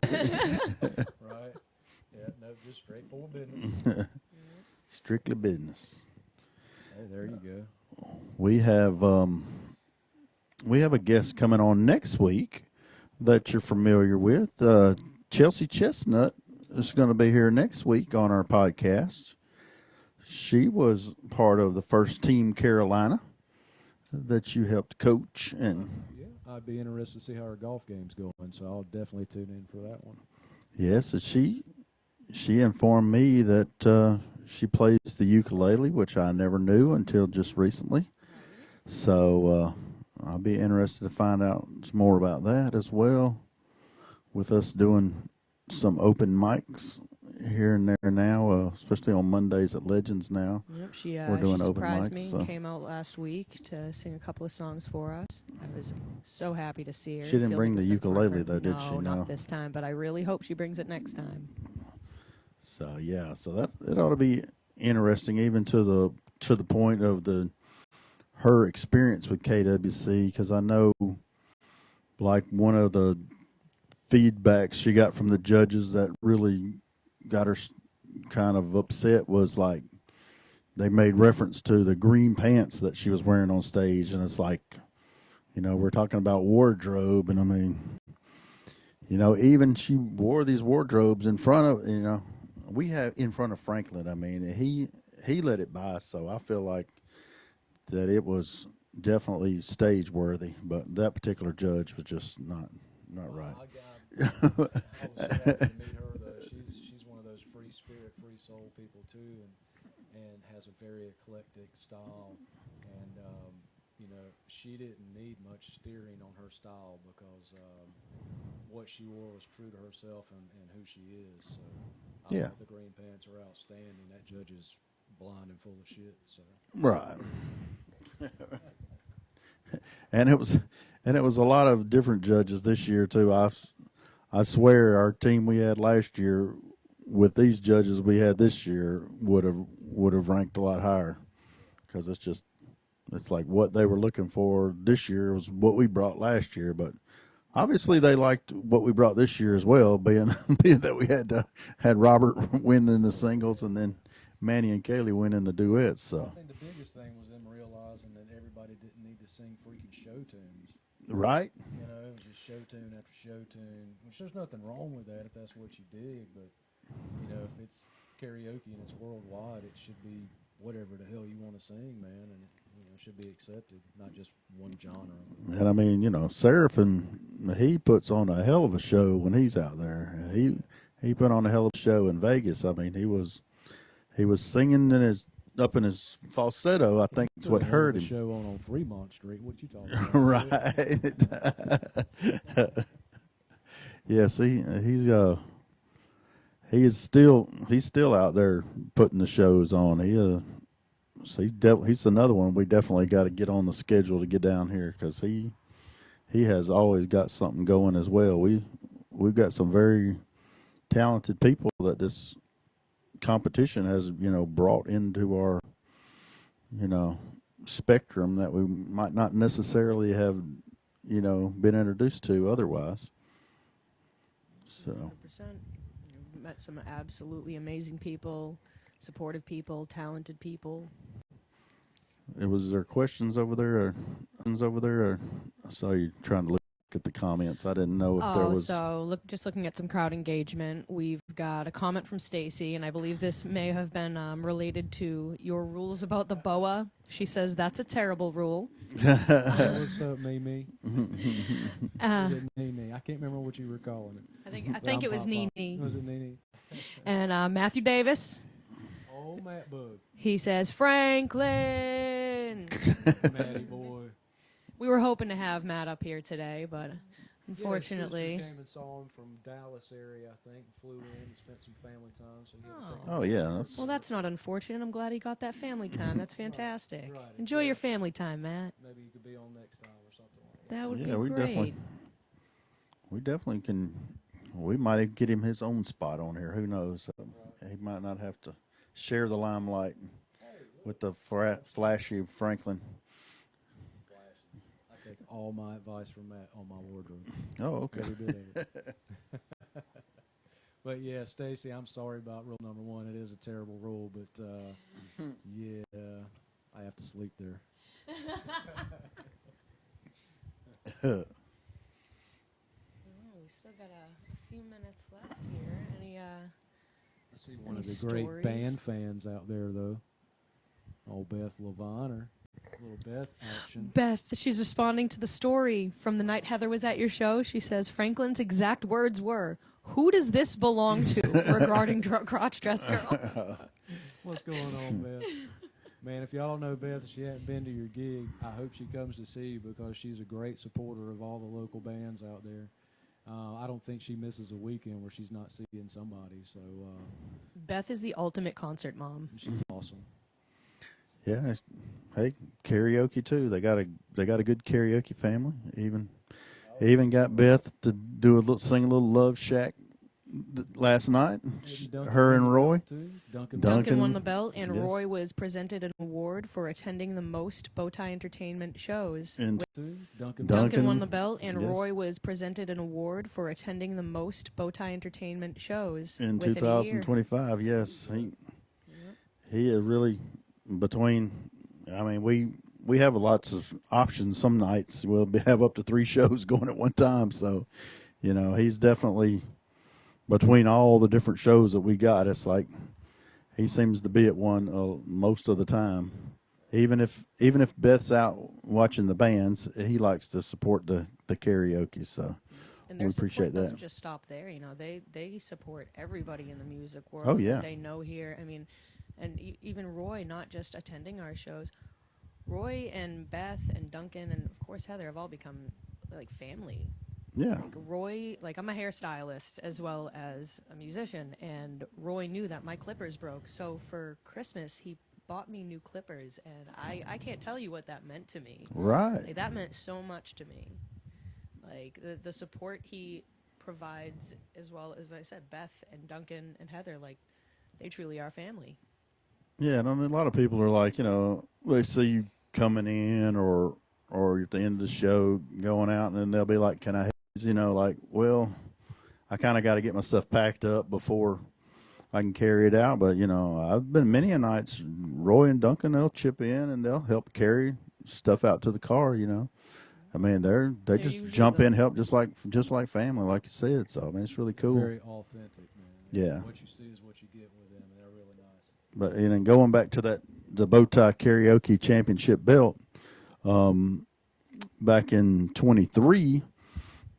Yeah. No. Just straightforward business. strictly business. Hey, there you go. We have a guest coming on next week that you're familiar with. Chelsea Chestnut is going to be here next week on our podcast. She was part of the first Team Carolina that you helped coach, and Yeah, I'd be interested to see how her golf game's going, so I'll definitely tune in for that one. yes, and she informed me that she plays the ukulele, which I never knew until just recently. So I'll be interested to find out some more about that as well, with us doing some open mics here and there now, especially on Mondays at Legends now. Yep, she We're doing open surprised mics, me so. and came out last week to sing a couple of songs for us. I was so happy to see her. She didn't Feels bring like the it's been forever. ukulele, though, did she? No, No. not this time, but I really hope she brings it next time. So yeah, so that it ought to be interesting, even to the point of her experience with KWC, because I know, like, one of the feedbacks she got from the judges that really got her kind of upset was, like, they made reference to the green pants that she was wearing on stage, and it's like, we're talking about wardrobe, and I mean, even she wore these wardrobes in front of, we have in front of Franklin. I mean, he let it by, so I feel like that it was definitely stage worthy, but that particular judge was just not right. I was so happy to meet her. She's one of those free spirit, free soul people too, and has a very eclectic style. And she didn't need much steering on her style because what she wore was true to herself and who she is. So I Yeah. thought the green pants are outstanding. That judge is blind and full of shit. So Right. And it was a lot of different judges this year too. I swear our team we had last year with these judges we had this year would have ranked a lot higher because it's like what they were looking for this year was what we brought last year, but obviously they liked what we brought this year as well, being being that we had Robert win in the singles and then Manny and Kaylee win in the duets. So I think the biggest thing was them realizing that everybody didn't need to sing freaking show tunes. right, You know, it was just show tune after show tune, which there's nothing wrong with that if that's what you dig, but, you know, if it's karaoke and it's worldwide, it should be whatever the hell you want to sing, man, and it should be accepted, not just one genre. and I mean Seraphin, he puts on a hell of a show when he's out there. He put on a hell of a show in Vegas. I mean he was singing up in his falsetto. I think it's what hurt him. Show on Fremont Street. What you talking about? Right. Yes, he's still out there putting the shows on. He's another one we definitely got to get on the schedule to get down here because he has always got something going as well. We've got some very talented people that this competition has brought into our spectrum that we might not necessarily have been introduced to otherwise. So 100%. You've met some absolutely amazing people, supportive people, talented people. was there questions over there? I saw you trying to look at the comments. I didn't know if there was. So just looking at some crowd engagement, we've got a comment from Stacy, and I believe this may have been related to your rules about the boa. She says that's a terrible rule. What's up, Mimi? Was it Nene? I can't remember what you were calling it. I think it was Nene. Was it Nene? And Matthew Davis, Oh, Matt Bug. he says Franklin. Matty boy. We were hoping to have Matt up here today, but unfortunately. Yeah, came and saw him from Dallas area, I think, flew in and spent some family time. So he had to take Oh yeah, Well, that's not unfortunate. I'm glad he got that family time. That's fantastic. Right. Enjoy your family time, Matt. maybe he could be on next time or something like that. That would yeah. be great. We definitely can. We might get him his own spot on here. Who knows? He might not have to share the limelight with the flashy Franklin. I take all my advice from Matt on my wardrobe. Oh, okay. Every bit of it. But yeah, Stacy, I'm sorry about rule number 1. It is a terrible rule, but yeah, I have to sleep there. We still got a few minutes left here. Any I see one Any of the great stories? band fans out there, though. Old Beth Leviner. Little Beth action. Beth, she's responding to the story from the night Heather was at your show. She says Franklin's exact words were, "Who does this belong to?" regarding crotch dress girl. What's going on, Beth? Man, if y'all don't know Beth and she hadn't been to your gig, I hope she comes to see you because she's a great supporter of all the local bands out there. I don't think she misses a weekend where she's not seeing somebody. So Beth is the ultimate concert mom. she's awesome. Yeah. Hey, karaoke too. They got a good karaoke family. Even got Beth to sing a little Love Shack last night. Her and Roy. Duncan won the belt, and Yes. Roy was presented an award for attending the most BowTie Entertainment shows. And Duncan won the belt, and yes. Roy was presented an award for attending the most BowTie Entertainment shows in within a year. 2025, yes, he is really between. I mean, we have lots of options. Some nights we'll have up to 3 shows going at one time. So, he's definitely between all the different shows that we got. It's like he seems to be at one most of the time. Even if Beth's out watching the bands, he likes to support the karaoke. So And we their appreciate support that. doesn't just stop there. They support everybody in the music world. Oh, yeah. That they know here. I mean, and even Roy, not just attending our shows. Roy and Beth and Duncan and of course Heather have all become like family. Yeah. Like Roy, I'm a hairstylist as well as a musician, and Roy knew that my clippers broke. So for Christmas, he bought me new clippers, and I can't tell you what that meant to me. Right. Like, that meant so much to me. Like, the support he provides, as well as I said, Beth and Duncan and Heather, like, they truly are family. Yeah, and I mean, a lot of people are like, they see you coming in or at the end of the show going out, and then they'll be like, "Can I?" Like, well, I kind of got to get my stuff packed up before I can carry it out. But I've been many a nights. Roy and Duncan, they'll chip in and they'll help carry stuff out to the car. I mean, they just jump in, help just like family, like you said. So I mean, it's really cool. Very authentic, man. Yeah. What you see is what you get with them, and they're really nice. But going back to the BowTie Karaoke Championship belt, back in 23,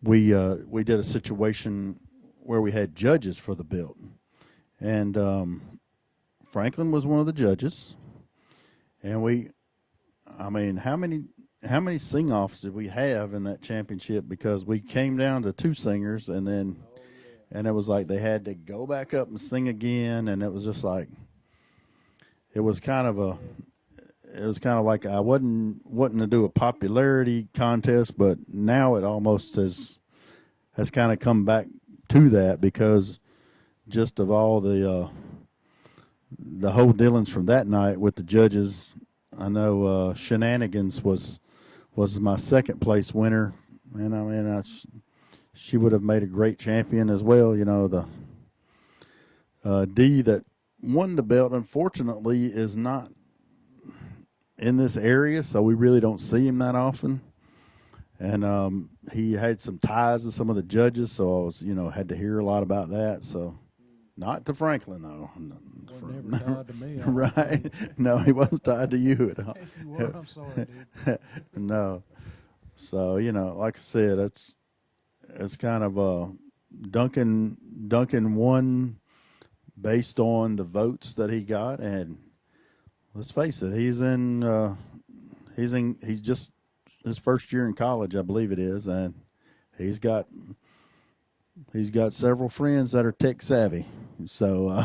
we did a situation where we had judges for the belt, and Franklin was one of the judges, and I mean, how many sing-offs did we have in that championship? Because we came down to 2 singers, and then and it was like they had to go back up and sing again, and it was just like it was kind of like I wasn't to do a popularity contest, but now it almost has kind of come back to that because just of all the whole dealings from that night with the judges. I know Shenanigans was my second place winner, and I mean she would have made a great champion as well. The D that won the belt, unfortunately, is not in this area, so we really don't see him that often. And he had some ties to some of the judges, so I was, had to hear a lot about that. So, not to Franklin though. Never tied to me. Right? No, he wasn't tied to you at all. If you were, I'm sorry, dude. No. So like I said, it's kind of Duncan won based on the votes that he got, and let's face it, he's just his first year in college, I believe it is, and he's got several friends that are tech savvy. So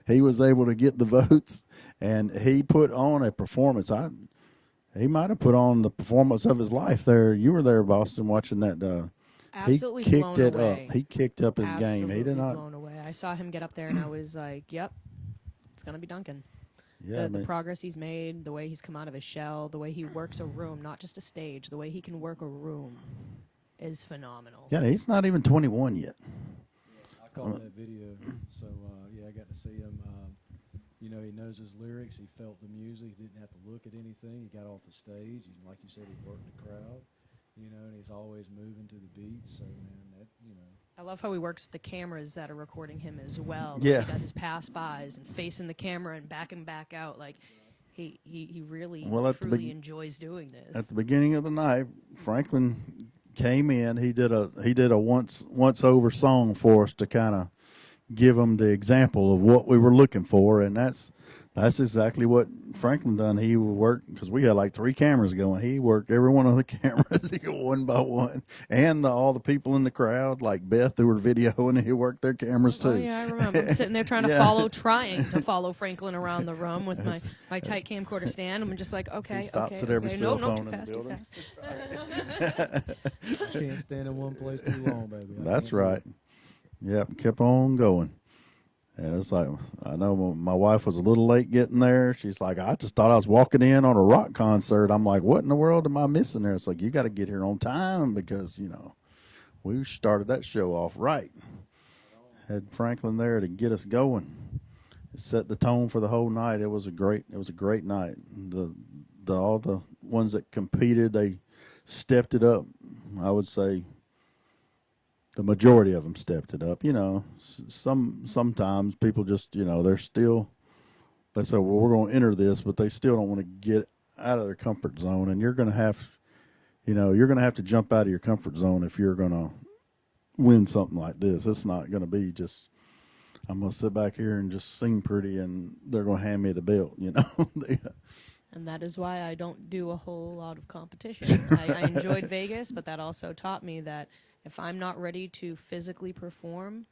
he was able to get the votes, and he put on a performance. He might have put on the performance of his life there. You were there, Boston, watching that. Absolutely he kicked blown it away. up. He kicked up his Absolutely game. He did not. blown away. I saw him get up there, and I was like, "Yep, it's gonna be Duncan." Yeah, The progress he's made, the way he's come out of his shell, the way he works a room, not just a stage, the way he can work a room is phenomenal. Yeah, he's not even 21 yet. I caught that video, so I got to see him. He knows his lyrics. He felt the music. He didn't have to look at anything. He got off the stage. Like you said, he worked the crowd. And he's always moving to the beat. So, man, I love how he works with the cameras that are recording him as well. Yeah. He does his pass-bys and facing the camera and back out. Like, he really truly enjoys doing this. At the beginning of the night, Franklin came in. He did a once over song for us to kind of give them the example of what we were looking for, and that's exactly what Franklin done. He worked, because we had like 3 cameras going. He worked every one of the cameras one by one, and all the people in the crowd, like Beth, who were videoing, he worked their cameras too. Oh yeah, I remember. I'm sitting there trying to follow Franklin around the room with my tight camcorder stand. I'm just like, okay, He stops okay, at every okay. cell No, phone too in the fast, building. can't stand in one place too long, baby. That's right. Yep, kept on going. And it's like, I know my wife was a little late getting there. She's like, I just thought I was walking in on a rock concert. I'm like, what in the world am I missing there? It's like, you got to get here on time because, we started that show off right. Had Franklin there to get us going. It set the tone for the whole night. It was a great night. All the ones that competed, they stepped it up. I would say the majority of them stepped it up. Sometimes people just, they say, well, we're going to enter this, but they still don't want to get out of their comfort zone. And you're going to have to jump out of your comfort zone if you're going to win something like this. It's not going to be just, I'm going to sit back here and just sing pretty and they're going to hand me the belt, And that is why I don't do a whole lot of competition. I enjoyed Vegas, but that also taught me that if I'm not ready to physically perform,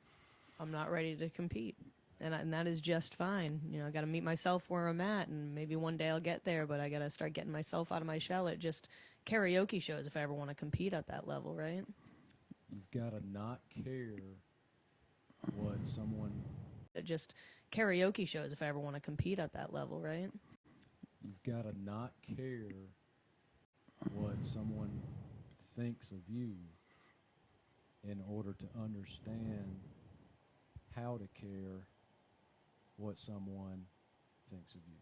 I'm not ready to compete. and that is just fine. You know, I got to meet myself where I'm at, and maybe one day I'll get there. But I got to start getting myself out of my shell at just karaoke shows if I ever want to compete at that level, right? You've got to not care what someone. Just karaoke shows if I ever want to compete at that level, right? You've got to not care what someone thinks of you in order to understand how to care what someone thinks of you.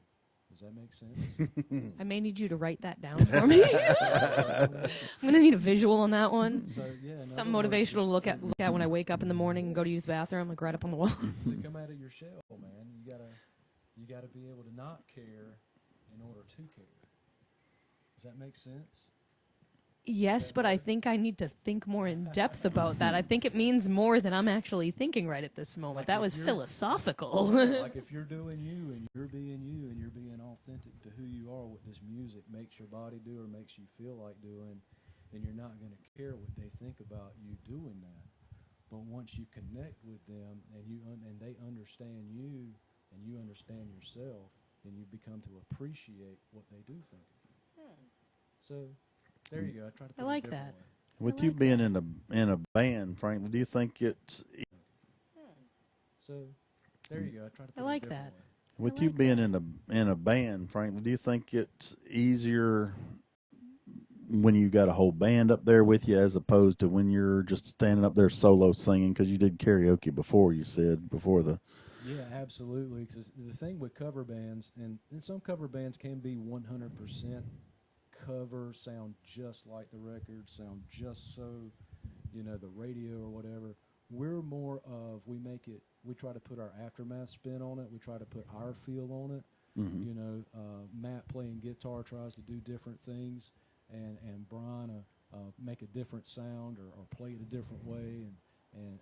Does that make sense? I may need you to write that down for me. I'm gonna need a visual on that one. So yeah, Something motivational to look at when I wake up in the morning and go to use the bathroom, like right up on the wall. To come out of your shell, man, you gotta be able to not care in order to care. Does that make sense? Yes, but I think I need to think more in depth about that. I think it means more than I'm actually thinking right at this moment. Like that if was you're- philosophical. Like if you're doing you and you're being authentic to who you are, what this music makes your body do or makes you feel like doing, then you're not going to care what they think about you doing that. But once you connect with them and they understand you and you understand yourself, then you become to appreciate what they do think of you. So there you go. I try to put I like it a different that. way. With I you like being that. in a band, Franklin, do you think it's So there you go. I try to put I it like a different that. way. with I you like being that. in a band, Franklin? Do you think it's easier when you got a whole band up there with you as opposed to when you're just standing up there solo singing? Because you did karaoke before, you said before the. Yeah, absolutely. Because the thing with cover bands, and some cover bands can be 100% cover, sound just like the record, sound just so, the radio or whatever. We're more of, we try to put our aftermath spin on it. We try to put our feel on it. Mm-hmm. Matt playing guitar tries to do different things, and Brian make a different sound or play it a different way,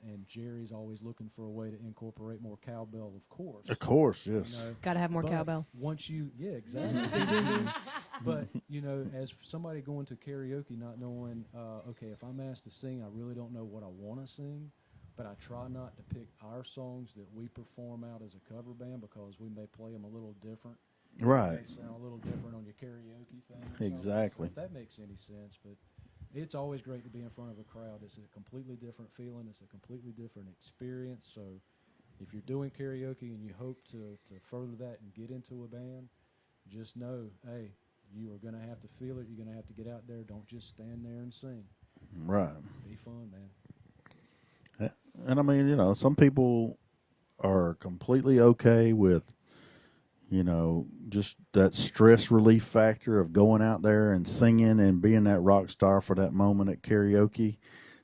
and Jerry's always looking for a way to incorporate more cowbell, of course. Of course, yes. Got to have more But cowbell. Once yeah, exactly. But as somebody going to karaoke, not knowing, okay, if I'm asked to sing, I really don't know what I want to sing, but I try not to pick our songs that we perform out as a cover band because we may play them a little different. Right. They sound a little different on your karaoke thing. Or something. Exactly. So if that makes any sense, but it's always great to be in front of a crowd. It's a completely different feeling. It's a completely different experience. So if you're doing karaoke and you hope to further that and get into a band, just know, hey, you are going to have to feel it. You're going to have to get out there. Don't just stand there and sing. Right. Be fun, man. And I mean, some people are completely okay with, just that stress relief factor of going out there and singing and being that rock star for that moment at karaoke,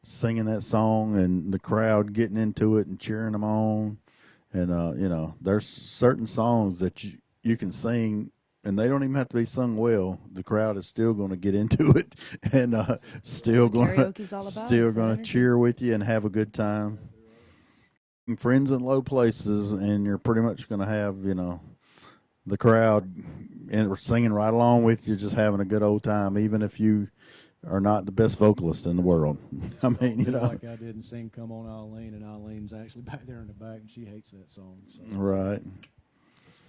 singing that song and the crowd getting into it and cheering them on. And, there's certain songs that you can sing and they don't even have to be sung well. The crowd is still going to get into it and still going Karaoke's all about. still It's that going to energy. cheer with you and have a good time. Friends in low places, and you're pretty much going to have, the crowd and singing right along with you, just having a good old time, even if you are not the best vocalist in the world. I mean, Don't do like I did and sing "Come On, Eileen," and Eileen's actually back there in the back, and she hates that song. So. Right.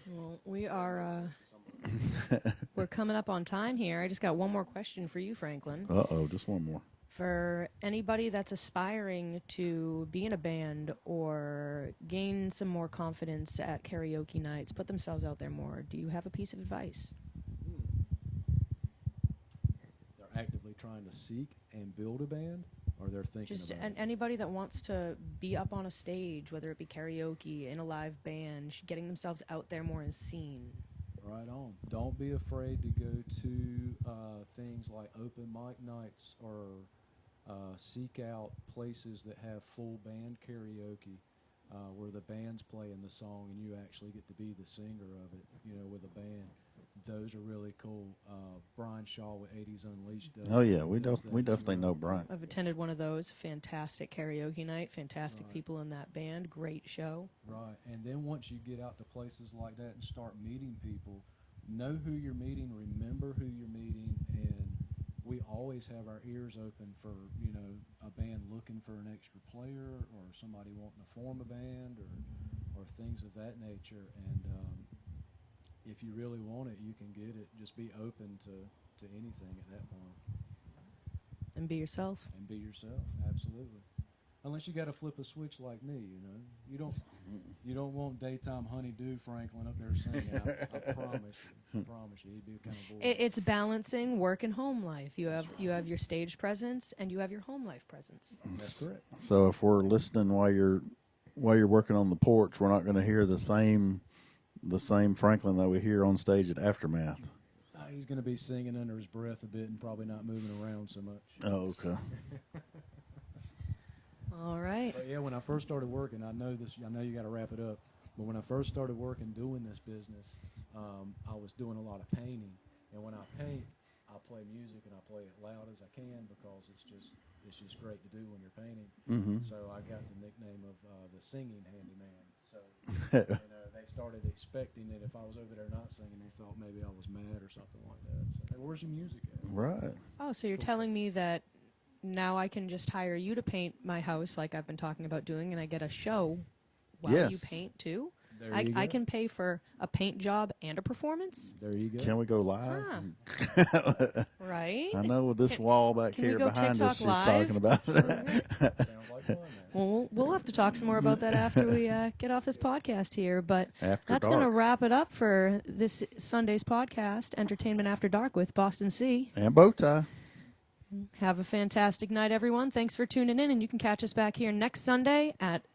Well, we are we're coming up on time here. I just got one more question for you, Franklin. Just one more. For anybody that's aspiring to be in a band or gain some more confidence at karaoke nights, put themselves out there more, do you have a piece of advice? They're actively trying to seek and build a band, or they're thinking Just about it? anybody that wants to be up on a stage, whether it be karaoke, in a live band, getting themselves out there more and seen. Right on. Don't be afraid to go to things like open mic nights or seek out places that have full band karaoke where the band's playing the song and you actually get to be the singer of it, with a band. Those are really cool. Brian Shaw with 80s Unleashed does. Oh yeah, does we that, definitely know Brian. I've attended one of those. Fantastic karaoke night. Fantastic Right. people in that band. Great show. Right. And then once you get out to places like that and start meeting people, know who you're meeting, remember who you're meeting, and we always have our ears open for, you know, a band looking for an extra player or somebody wanting to form a band or things of that nature. And if you really want it, you can get it. Just be open to anything at that point. And be yourself. And be yourself, absolutely. Unless you got to flip a switch like me, you know. You don't want daytime honeydew Franklin up there singing. I promise you. I promise you, he'd be kind of bored. It's balancing work and home life. You have your stage presence and you have your home life presence. That's correct. So if we're listening while you're working on the porch, we're not going to hear the same Franklin that we hear on stage at Aftermath. He's going to be singing under his breath a bit and probably not moving around so much. Oh, okay. All right. But yeah, when I first started working, I know you got to wrap it up. But when I first started working doing this business, I was doing a lot of painting. And when I paint, I play music and I play it loud as I can because it's just great to do when you're painting. Mm-hmm. So I got the nickname of the singing handyman. So they started expecting that if I was over there not singing, they thought maybe I was mad or something like that. So, hey, where's your music at? Right. Oh, so you're telling me that now I can just hire you to paint my house like I've been talking about doing, and I get a show while you Yes. paint too? There you go. I can pay for a paint job and a performance? There you go. Can we go live? Right? I know with this wall back can we here go behind us, TikTok she's live? talking about it. Sounds like fun, man. Well, we'll have to talk some more about that after we get off this podcast here. But After that's going to dark. wrap it up for this Sunday's podcast, Entertainment After Dark with Boston C. And BowTie. Have a fantastic night, everyone. Thanks for tuning in, and you can catch us back here next Sunday at